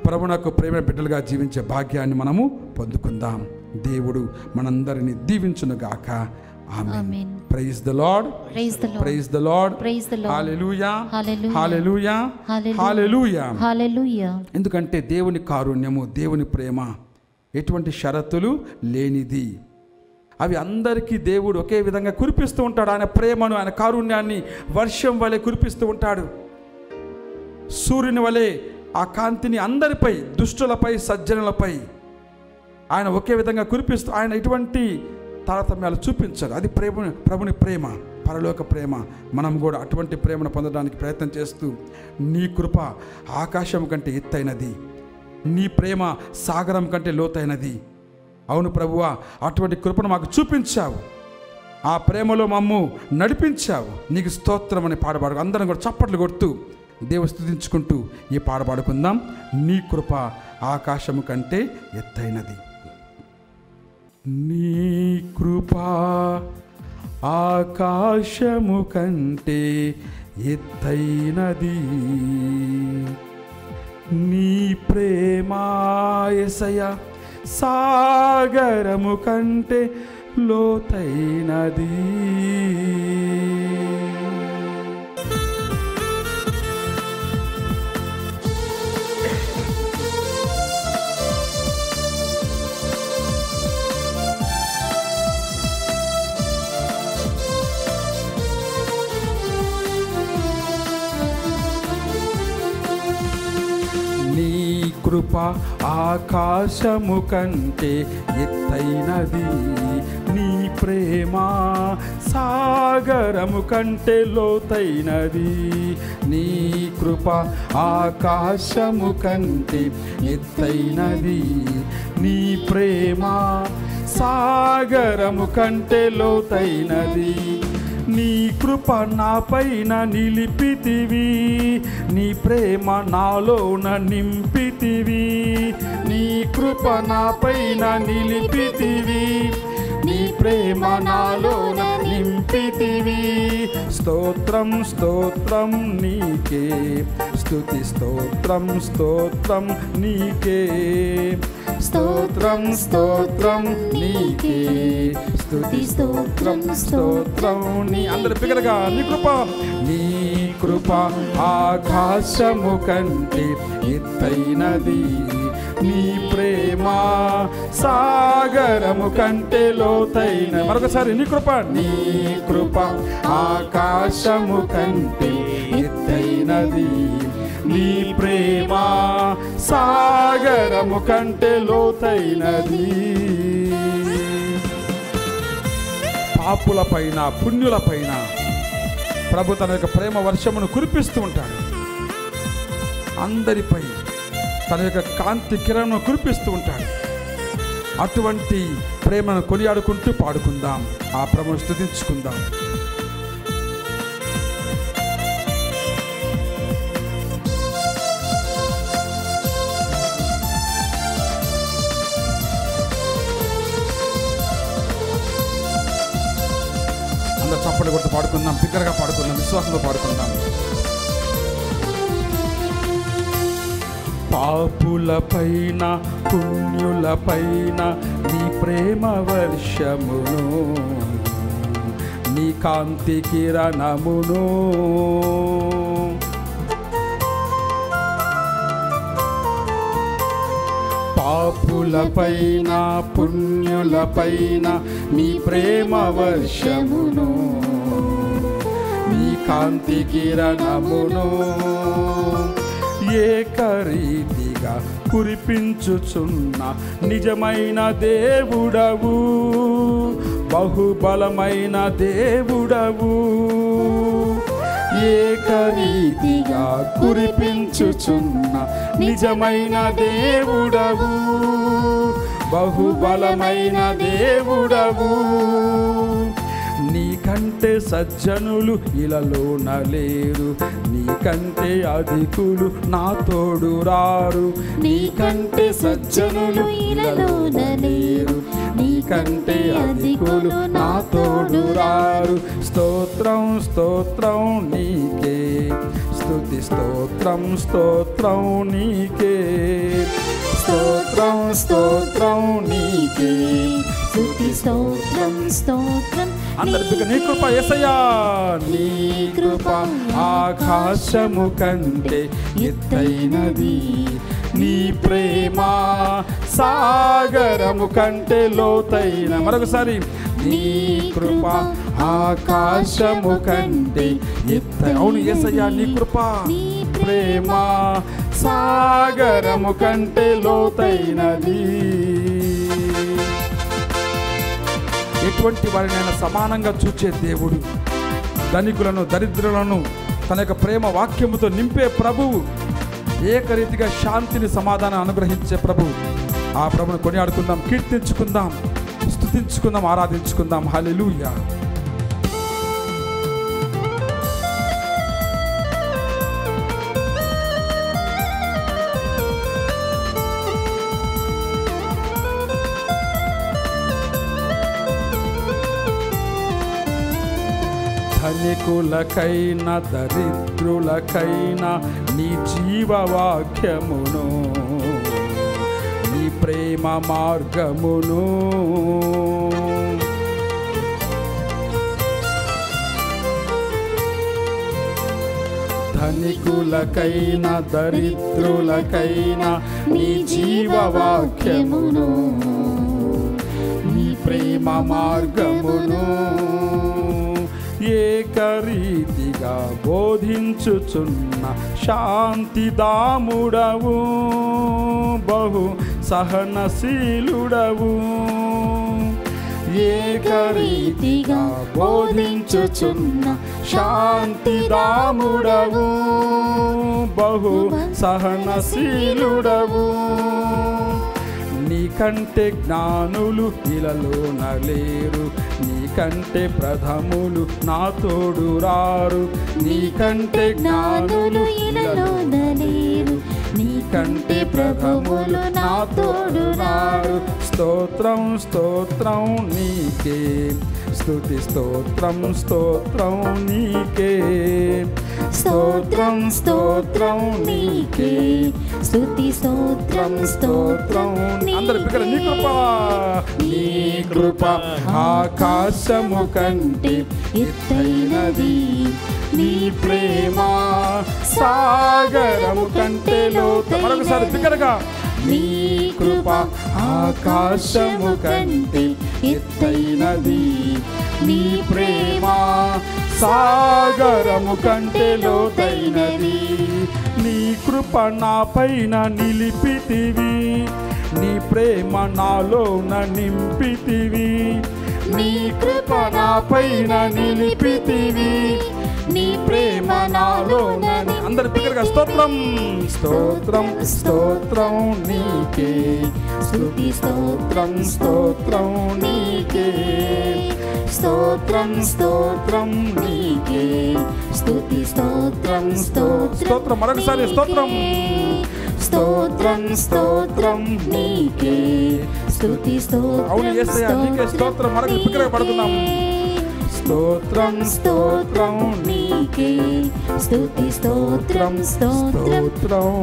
ప్రభువునకు ప్రేమ బిడ్డలుగా జీవించే భాగ్యాన్ని మనము పొందుకుందాం. దేవుడు మనందరినీ దీవించునుగాక. Amen. Praise the Lord, praise the Lord, praise the Lord, praise the Lord. Hallelujah, hallelujah, hallelujah, hallelujah, hallelujah. Hallelujah. ఎందుకంటే దేవుని కారుణ్యము, దేవుని ప్రేమ ఎటువంటి షరతులు లేనిది. అవి అందరికీ దేవుడు ఒకే విధంగా కురిపిస్తూ ఉంటాడు. ఆయన ప్రేమను, ఆయన కారుణ్యాన్ని వర్షం వలె కురిపిస్తూ ఉంటాడు. సూర్యుని వలె ఆ కాంతిని అందరిపై, దుష్టులపై, సజ్జనులపై ఆయన ఒకే విధంగా కురిపిస్తూ, ఆయన ఎటువంటి తారతమ్యాలు చూపించాడు. అది ప్రభుని ప్రేమ, పరలోక ప్రేమ. మనం కూడా అటువంటి ప్రేమను పొందడానికి ప్రయత్నం చేస్తూ, నీ కృప ఆకాశం కంటే ఎత్తైనది, నీ ప్రేమ సాగరం కంటే లోతైనది. అవును ప్రభువా, అటువంటి కృపను మాకు చూపించావు, ఆ ప్రేమలో మమ్ము నడిపించావు, నీకు స్తోత్రం అని పాడబాడు. అందరం కూడా చప్పట్లు కొడుతూ దేవుని స్తుతించుకుంటూ ఈ పాడబాడుకుందాం. నీ కృప ఆకాశము కంటే ఎత్తైనది. నీ కృప ఆకాశము కంటే ఎత్తైనది, నీ ప్రేమ యేసయ్యా సాగరము కంటే లోతైనది. నీ కృప ఆకాశము కంటే ఎత్తైనది, నీ ప్రేమ సాగరము కంటే లోతైనది. నీ కృప ఆకాశము కంటే ఎత్తైనది, నీ ప్రేమ సాగరము కంటే లోతైనది. నీ కృప నాపైన నిలిపితివి, నీ ప్రేమ నాలోన నింపితివి. నీ కృప నాపైన నిలిపితివి, నీ ప్రేమ నాలోన నింపితివి. స్తోత్రం స్తోత్రం నీకే, స్తుతి స్తోత్రం స్తోత్రం నీకే. స్తోత్రం స్తోత్రం నీకే, స్తుతి స్తోత్రం స్తోత్రం నీ. అందరి బిగ్గరగా నీ కృప, నీ కృప ఆకాశము కంటే ఎత్తైనది, నీ ప్రేమ సాగరము కంటే లోతైన. మరొకసారి నీ కృప, నీ కృప ఆకాశము కంటే ఎత్తైనది, నీ ప్రేమ సాగరము కంటే లోతైనది. పాపుల పైన, పుణ్యుల పైన ప్రభు తన యొక్క ప్రేమ వర్షమును కురిపిస్తూ ఉంటాడు. అందరిపై తన యొక్క కాంతి కిరణం కురిపిస్తూ ఉంటాడు. అటువంటి ప్రేమను కొనియాడుకుంటూ పాడుకుందాం, ఆ ప్రభువును స్తుతించుకుందాం. అందరూ చప్పట్లు కొడుతూ పాడుకుందాం, బిగ్గరగా పాడుకుందాం, విశ్వాసంతో పాడుకుందాం. పాపుల పైన, పుణ్యుల పైన నీ ప్రేమ వర్షమును, నీ కాంతి కిరణమును. పాపుల పైన, పుణ్యుల పైన నీ ప్రేమ వర్షమును, నీ కాంతి కిరణమును ఏకరీతిగా కురిపించుచున్న నిజమైన దేవుడవు, బహుబలమైన దేవుడవు. ఏకరీతిగా కురిపించుచున్న నిజమైన దేవుడవు, బహుబలమైన దేవుడవు. నీకంటే సజ్జనులు ఇలలోన లేరు, నీకంటే అధికులు నా తోడు రారు. నీకంటే సజ్జనులు ఇలలోన లేరు, నీకంటే అధికులు నా తోడు రారు. స్తోత్రం స్తోత్రం నీకే, స్తుతి స్తోత్రం స్తోత్రం నీకే. స్తోత్రం స్తోత్రం నీకే, స్తుతి స్తోత్రం స్తోత్రం అందరి నీ కృప యేసయ్యా, నీ కృప ఆకాశము కంటే ఎత్తైనది, నీ ప్రేమ సాగరము కంటే లోతైన. మరొకసారి, నీ కృప ఆకాశము కంటే ఎత్తైన. అవును యేసయ్యా, నీ కృప ప్రేమ సాగరము కంటే లోతైనది. ఎటువంటి వారినైనా సమానంగా చూచే దేవుడు, ధనికులను దరిద్రులను తన యొక్క ప్రేమ వాక్యముతో నింపే ప్రభువు, ఏకరీతిగా శాంతిని సమాధానం అనుగ్రహించే ప్రభువు. ఆ ప్రభువును కొనియాడుకుందాం, కీర్తించుకుందాం, స్తుతించుకుందాం, ఆరాధించుకుందాం. హల్లెలూయా. ధనికులకైనా దరిద్రులకైనా నీ జీవవాక్యమును, నీ ప్రేమ మార్గమును, ధనికులకైనా దరిద్రులకైనా నీ జీవవాక్యమును, నీ ప్రేమ మార్గమును ఏకరీతిగా బోధించుచున్న శాంతిదాముడవు, బహు సహనశీలుడవు. ఏకరీతిగా బోధించుచున్న శాంతిదాముడవు, బహు సహనశీలుడవు. నీకంటే జ్ఞానులు ఇలలోన లేరు, నీకంటే ప్రథములు నా తోడు రారు. నీకంటే జ్ఞానులు ఇలలోన లేరు, నీకంటే ప్రథములు నా తోడు రారు. స్తోత్రం స్తోత్రం నీకే, స్తుతి స్తోత్రం స్తోత్రం నీకే, స్తోత్రం స్తోత్రం నీకే, స్తుతి స్తోత్రం స్తోత్రం. అందరి పిల్లలు, నీ కృప, నీ కృప ఆకాశము కంటే ఎత్తైనది, నీ ప్రేమ సాగరము కంటే లోతైనది. మరొకసారి బిగ్గరగా, నీ కృప ఆకాశము కంటే ఎత్తైనది, నీ ప్రేమ సాగరము కంటే లోతైనది. నీ కృప నా పైన నిలిపితివి, నీ ప్రేమ నాలోన నింపితివి. నీ కృప నా పైన నిలిపితివి, నీ ప్రేమ నాలోన. అందరి పిల్లలుగా స్తోత్రం స్తోత్రం స్తోత్రం నీకే, స్తుతి స్తోత్రం స్తోత్రం నీకే, స్తోత్రం స్తోత్రం నీకే, స్తుతి స్తోత్రం స్తోత్రం. మరొకసారి స్తోత్రం స్తోత్రం స్తోత్రం నీకే, స్తుతి స్తోత్రం. అవును యేసయ్యా, నీకే స్తోత్రం. మరొక పిక్కగా పడుతున్నాం. స్తోత్రం స్తోత్రం నీకే, స్తుతి స్తోత్రం స్తోత్రం.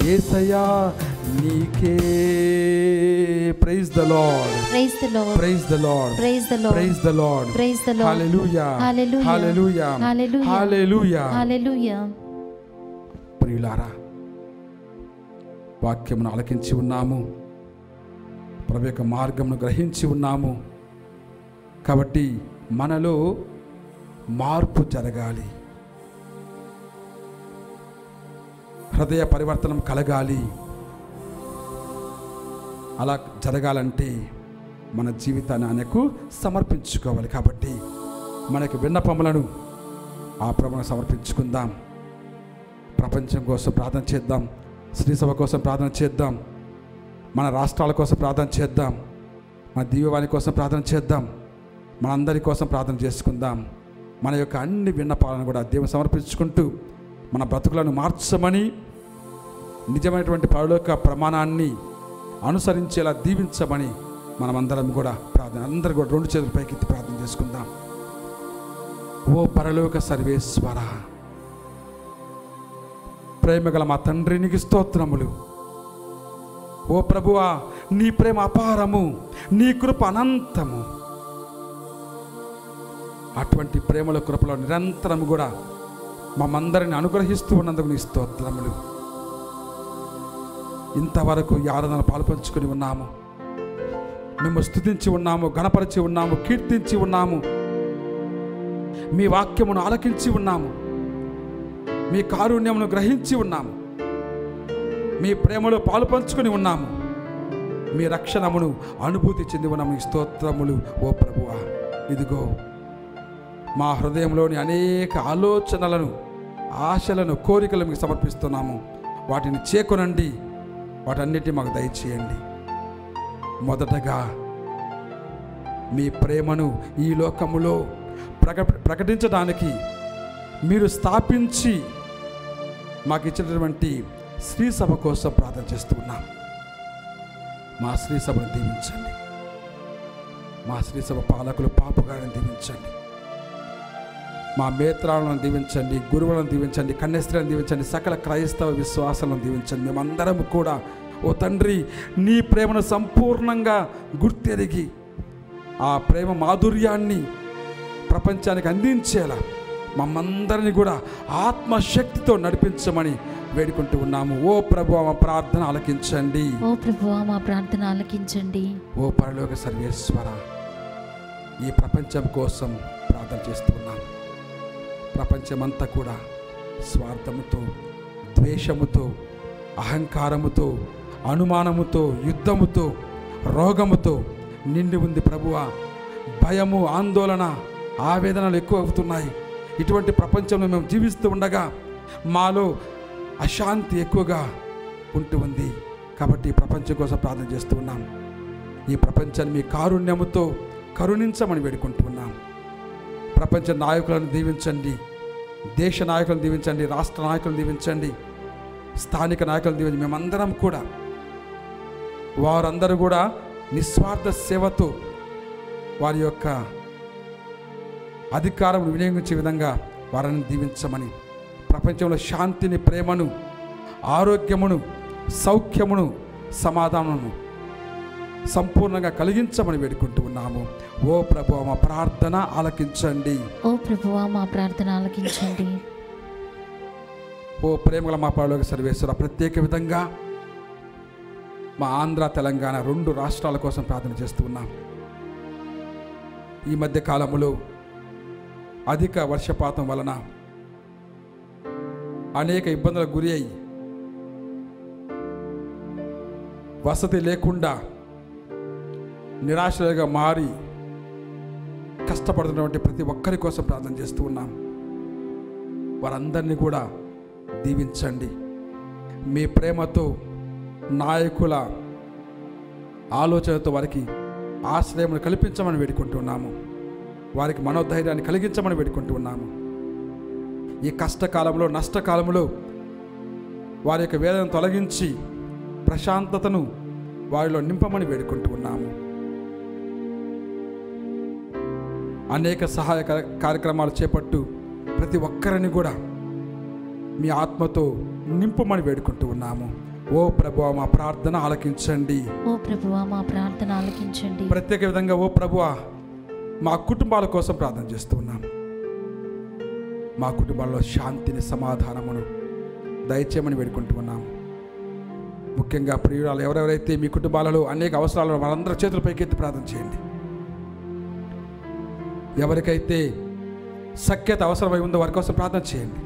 యేసయ్యా నీకే. Praise the Lord, praise the Lord, praise the Lord, praise the Lord, praise the Lord, praise the Lord. Hallelujah, hallelujah, hallelujah, hallelujah, hallelujah, hallelujah. ప్రియులారా, వాక్యమును ఆలకించి ఉన్నాము, ప్రభు యొక్క మార్గమును గ్రహించి ఉన్నాము. కాబట్టి మనలో మార్పు జరగాలి, హృదయ పరివర్తనం కలగాలి. అలా జరగాలంటే మన జీవితాన్ని ఆయనకు సమర్పించుకోవాలి. కాబట్టి మనకు విన్నపములను ఆ ప్రభువును సమర్పించుకుందాం. ప్రపంచం కోసం ప్రార్థన చేద్దాం, శ్రీసభ కోసం ప్రార్థన చేద్దాం, మన రాష్ట్రాల కోసం ప్రార్థన చేద్దాం, మన దీవవాణి కోసం ప్రార్థన చేద్దాం, మనందరి కోసం ప్రార్థన చేసుకుందాం. మన యొక్క అన్ని విన్నపాలను కూడా దేవుని సమర్పించుకుంటూ మన బ్రతుకులను మార్చమని, నిజమైనటువంటి పరలోక ప్రమాణాన్ని అనుసరించేలా దీవించమని మనమందరం కూడా ప్రార్థన, అందరూ కూడా రెండు చేతుల పైకెత్తి ప్రార్థన చేసుకుందాం. ఓ పరలోక సర్వేశ్వర, ప్రేమగల మా తండ్రి, నీకు స్తోత్రములు. ఓ ప్రభువా, నీ ప్రేమ అపారము, నీ కృప అనంతము. అటువంటి ప్రేమల కృపలో నిరంతరం కూడా మమ్మందరిని అనుగ్రహిస్తూ ఉన్నందుకు నీ స్తోత్రములు. ఇంతవరకు ఈ ఆరాధన పాల్పంచుకొని ఉన్నాము, మేము స్తుతించి ఉన్నాము, గణపరిచి ఉన్నాము, కీర్తించి ఉన్నాము, మీ వాక్యమును ఆలకించి ఉన్నాము, మీ కారుణ్యమును గ్రహించి ఉన్నాము, మీ ప్రేమలో పాలుపంచుకొని ఉన్నాము, మీ రక్షణమును అనుభూతి చెంది ఉన్నాము. ఈ స్తోత్రములు ఓ ప్రభువా. ఇదిగో మా హృదయంలోని అనేక ఆలోచనలను, ఆశలను, కోరికలు మీకు సమర్పిస్తున్నాము. వాటిని చేకొనండి, వాటన్నిటిని మాకు దయచేయండి. మొదటగా మీ ప్రేమను ఈ లోకములో ప్రకటించడానికి మీరు స్థాపించి మాకు ఇచ్చినటువంటి శ్రీ సభ కోసం ప్రార్థన చేస్తున్నాం. మా శ్రీ సభను దీవించండి. మా శ్రీ సభ పాలకులు పాపగారిని దీవించండి. మా మేత్రాలను దీవించండి, గురువులను దీవించండి, కన్యస్త్రీలను దీవించండి, సకల క్రైస్తవ విశ్వాసాలను దీవించండి. మేమందరం కూడా ఓ తండ్రి నీ ప్రేమను సంపూర్ణంగా గుర్తెరిగి ఆ ప్రేమ మాధుర్యాన్ని ప్రపంచానికి అందించేలా మమ్మందరినీ కూడా ఆత్మశక్తితో నడిపించమని వేడుకుంటూ ఉన్నాము. ఓ ప్రభువా మా ప్రార్థన ఆలకించండి. ఓ ప్రభువా మా ప్రార్థన ఆలకించండి. ఓ పరలోక సర్వేశ్వర, ఈ ప్రపంచం కోసం ప్రార్థన చేస్తున్నాం. ప్రపంచమంతా కూడా స్వార్థముతో, ద్వేషముతో, అహంకారముతో, అనుమానముతో, యుద్ధముతో, రోగముతో నిండి ఉంది ప్రభువా. భయము, ఆందోళన, ఆవేదనలు ఎక్కువ అవుతున్నాయి. ఇటువంటి ప్రపంచంలో మేము జీవిస్తూ ఉండగా మాలో అశాంతి ఎక్కువగా ఉంటూ ఉంది. కాబట్టి ఈ ప్రపంచం కోసం ప్రార్థన చేస్తూ ఉన్నాం. ఈ ప్రపంచాన్ని మీ కారుణ్యముతో కరుణించమని వేడుకుంటున్నాం. ప్రపంచ నాయకులను దీవించండి, దేశ నాయకులను దీవించండి, రాష్ట్ర నాయకులను దీవించండి, స్థానిక నాయకులను దీవించండి. మేమందరం కూడా వారందరూ కూడా నిస్వార్థ సేవతో వారి యొక్క అధికారం వినియోగించే విధంగా వారిని దీవించమని, ప్రపంచంలో శాంతిని, ప్రేమను, ఆరోగ్యమును, సౌఖ్యమును, సమాధానమును సంపూర్ణంగా కలిగించమని వేడుకుంటూ ఉన్నాము. ఓ ప్రభువా మా ప్రార్థన ఆలకించండి. ఓ ప్రభువా మా ప్రార్థన ఆలకించండి. ఓ ప్రేమగల మా పరలోక సర్వేశ్వర, ప్రత్యేక విధంగా మా ఆంధ్ర, తెలంగాణ 2 రాష్ట్రాల కోసం ప్రార్థన చేస్తూ ఉన్నాం. ఈ మధ్య కాలంలో అధిక వర్షపాతం వలన అనేక ఇబ్బందులకు గురి అయి వసతి లేకుండా నిరాశలుగా మారి కష్టపడుతున్నటువంటి ప్రతి ఒక్కరి కోసం ప్రార్థన చేస్తూ ఉన్నాం. వారందరినీ కూడా దీవించండి. మీ ప్రేమతో, నాయకుల ఆలోచనతో వారికి ఆశ్రయమును కల్పించమని వేడుకుంటున్నాము. వారికి మనోధైర్యాన్ని కలిగించమని వేడుకుంటున్నాము. ఈ కష్టకాలంలో, నష్టకాలంలో వారి యొక్క వేదనను తొలగించి ప్రశాంతతను వారిలో నింపమని వేడుకుంటూ ఉన్నాము. అనేక సహాయ కార్యక్రమాలు చేపట్టు ప్రతి ఒక్కరిని కూడా మీ ఆత్మతో నింపమని వేడుకుంటూ ఉన్నాము. ఓ ప్రభువా మా ప్రార్థన ఆలకించండి. ఓ ప్రభువా మా ప్రార్థన ఆలకించండి. ప్రత్యేక విధంగా ఓ ప్రభువా మా కుటుంబాల కోసం ప్రార్థన చేస్తూ ఉన్నాం. మా కుటుంబాల్లో శాంతిని, సమాధానమును దయచేయమని వేడుకుంటూ ఉన్నాము. ముఖ్యంగా ప్రియురాలు ఎవరెవరైతే మీ కుటుంబాలలో అనేక అవసరాలు వారందరూ చేతుల పైకెత్తి ప్రార్థన చేయండి. ఎవరికైతే సఖ్యత అవసరమై ఉందో వారి కోసం ప్రార్థన చేయండి.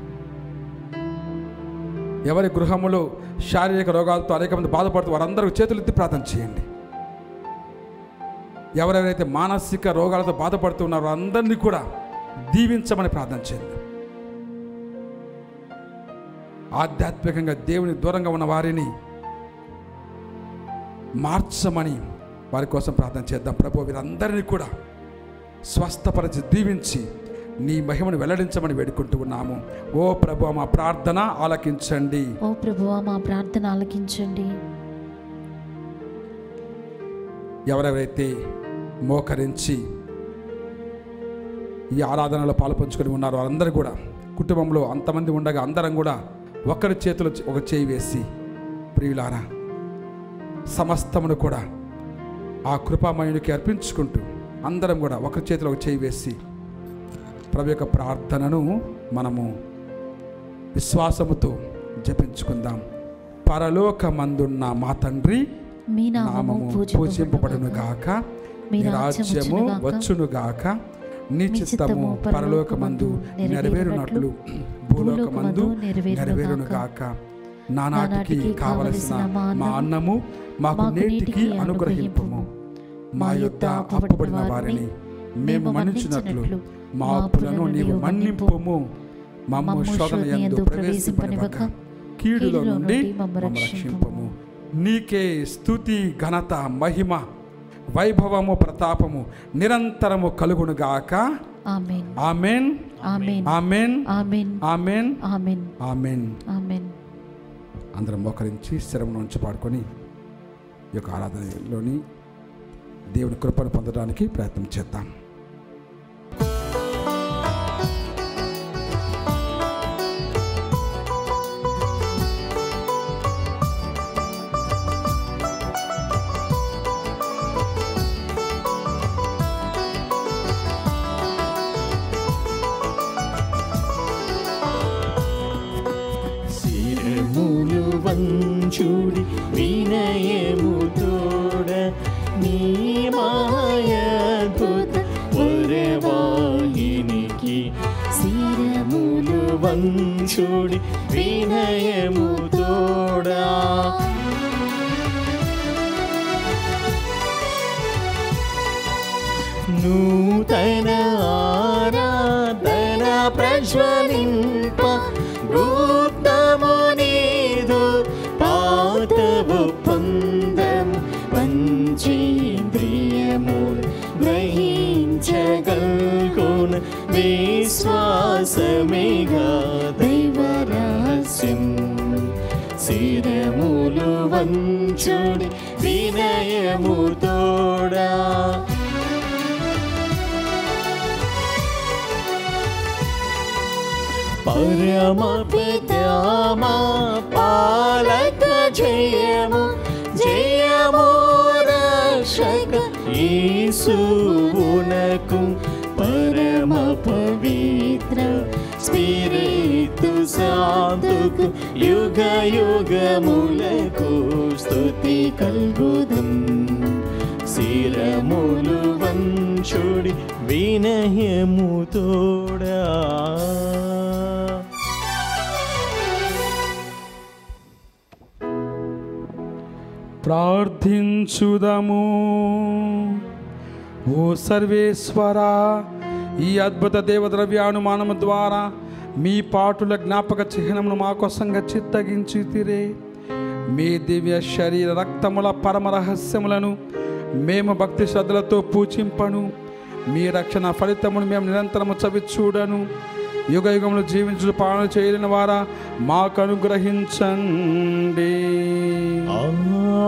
ఎవరి గృహములో శారీరక రోగాలతో అనేక మంది బాధపడుతూ వారందరూ చేతులెత్తి ప్రార్థన చేయండి. ఎవరెవరైతే మానసిక రోగాలతో బాధపడుతున్నారో అందరినీ కూడా దీవించమని ప్రార్థన చేయండి. ఆధ్యాత్మికంగా దేవుని దూరంగా ఉన్న వారిని మార్చమని వారి కోసం ప్రార్థన చేద్దాం. ప్రభు వీరందరినీ కూడా స్వస్థపరిచి దీవించి నీ మహిమను వెల్లడించమని వేడుకుంటూ ఉన్నాము. ఓ ప్రభువా మా ప్రార్థన ఆలకించండి. ఓ ప్రభువా మా ప్రార్థన ఆలకించండి. ఎవరెవరైతే మోకరించి ఈ ఆరాధనలో పాలుపంచుకొని ఉన్నారో వారందరూ కూడా కుటుంబంలో అంతమంది ఉండగా అందరం కూడా ఒకరి చేతిలో ఒక చేయి వేసి, ప్రియులారా సమస్తమును కూడా ఆ కృపామయునికి అర్పించుకుంటూ అందరం కూడా ఒకరి చేతిలో ఒక చేయి వేసి ప్రభు యొక్క ప్రార్థనను మనము విశ్వాసముతో జపించుకుందాం. పరలోకమందున్న మా తండ్రి, మీ నామము పూజింపబడును గాక, మీ రాజ్యము వచ్చును గాక, నీ చిత్తము పరలోకమందు నెరవేరునట్లు భూలోకమందు నెరవేరును గాక. నానాటికి కావలసిన మా అన్నము మాకు నేటికి అనుగ్రహింపుము. మా యొద్ద అప్పుబడిన వారిని మేము మన్నించినట్లు మా అప్పులను నీవు మన్నింపుము. మమ్ము శోధన యందు ప్రవేశింపనివ్వక కీడులో నుండి మమ్ము రక్షింపుము. నీకే స్తుతి, ఘనత, మహిమ, వైభవము, ప్రతాపము నిరంతరము కలుగునుగాక. ఆమేన్ ఆమేన్ ఆమేన్ ఆమేన్ ఆమేన్ ఆమేన్ ఆమేన్ ఆమేన్. అందరం మోకరించి స్థిరమును ఉంచి పాడుకొని ఈ యొక్క ఆరాధనలోని దేవుని కృపను పొందడానికి ప్రయత్నం చేద్దాం. వంచుడి వినయముతోడ నీ మాయాద్భుత వరవాహినికి శిరములు వంచుడి వినయముతోడ. నూతన ఆరాధన ప్రజ్వలింప ఒప్పందం పంచేంద్రియములు గ్రహించగల్గున విశ్వాసమేగా దైవరహస్యం. శిరములు వంచుడి వినయముతోడా. పరమ పితామా పాలక జయము జయము రక్షక యేసువునకు పరమ పవిత్ర స్పిరితు శాంతుకు యుగ యుగములకు స్తుతి కల్గుదం. శిరములు వంచుడి వినయముతోడా. ప్రార్థించుదము. ఓ సర్వేశ్వరా, ఈ అద్భుత దేవద్రవ్యానుమానము ద్వారా మీ పాటుల జ్ఞాపక చిహ్నమును మా కోసంగా చిత్తగించితిరే. మీ దివ్య శరీర రక్తముల పరమ రహస్యములను మేము భక్తి శ్రద్ధలతో పూజింపను. మీ రక్షణ ఫలితమును మేము నిరంతరము చవిచూడను. యుగ యుగములు జీవించు పాలన చేయలేని వారా మాకు అనుగ్రహించండి. ఆమేన్.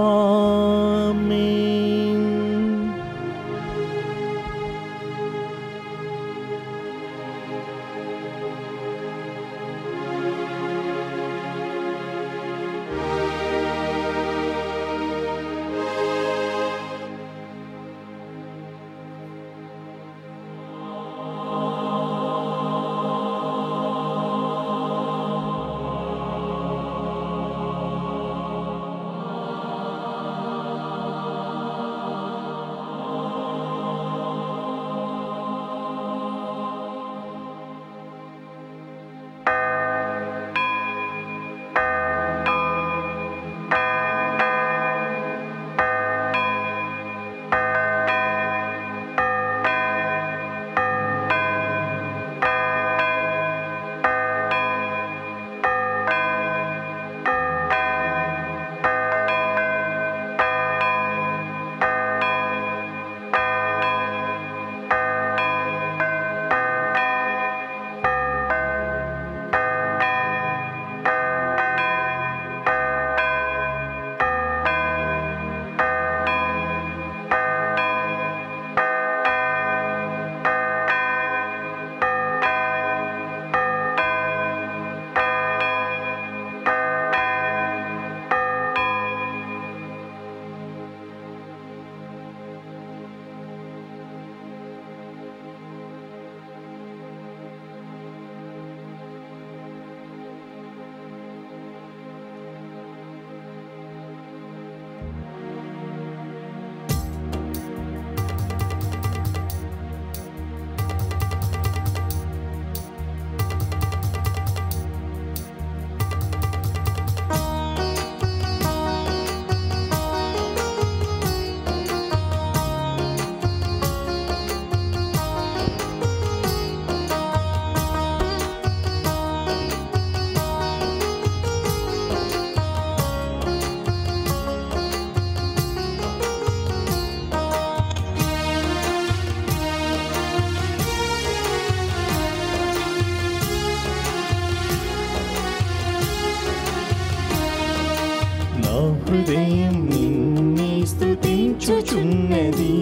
హృదయం నిన్నే స్తుతించుచున్నది.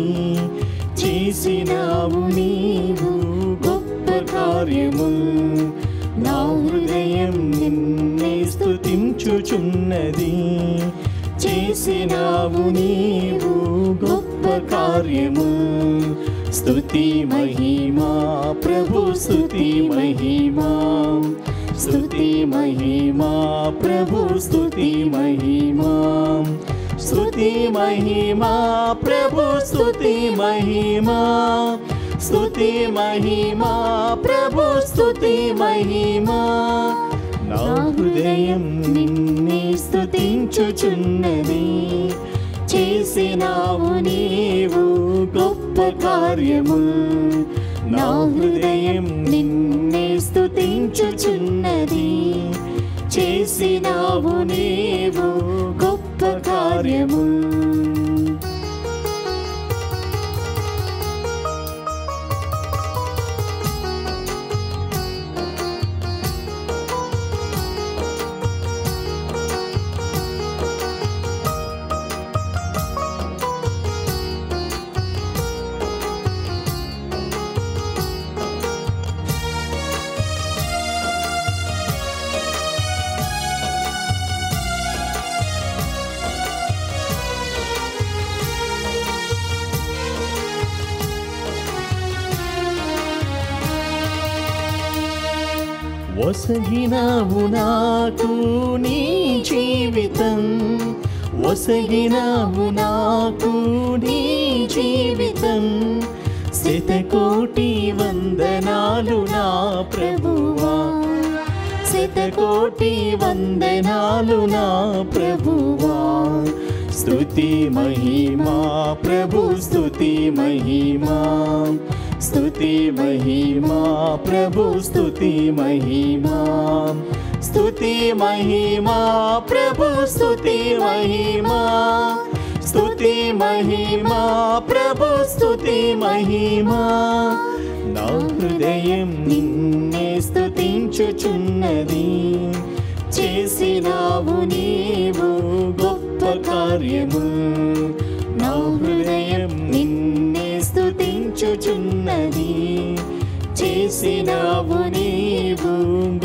చేసినావు నీవు గొప్ప కార్యముల్. నా హృదయం నిన్నే స్తుతించుచున్నది. చేసినావు నీవు గొప్ప కార్యముల్. స్తుతి మహిమా ప్రభు స్తుతి మహిమా. స్తుతి మహిమా ప్రభు స్తుతి మహిమా. స్తుతి మహిమా ప్రభు స్తుతి మహిమా. స్తుతి మహిమా ప్రభు స్తుతి మహిమా. నా హృదయం నిన్నే స్తుతించుచున్నది. చేసినావు నీవు గొప్ప కార్యముల్. నా హృదయం నిన్నే స్తుతించుచున్నది. చేసినావు నీవు గొప్ప కార్యముల్. వసగినావు నాకు నీ జీవితం. వసగినావు నాకు నీ జీవితం. శతకోటి వందనాలు నా ప్రభువా. శతకోటి వందనాలు నా ప్రభువా. స్తుతి మహిమా ప్రభు స్తుతి మహిమా. స్తుతి మహిమా ప్రభు స్తుతి మహిమా. స్తుతి మహిమా ప్రభు స్తుతి మహిమా. స్తుతి మహిమా ప్రభు స్తుతి మహిమా. నా హృదయం నిన్నే స్తుతించుచున్నది. చేసినావు నీవు గొప్ప కార్యముల్. నా హృదయం నిన్నే స్తుతించుచున్నది. చేసినావు నీవు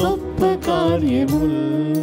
గొప్ప కార్యముల్.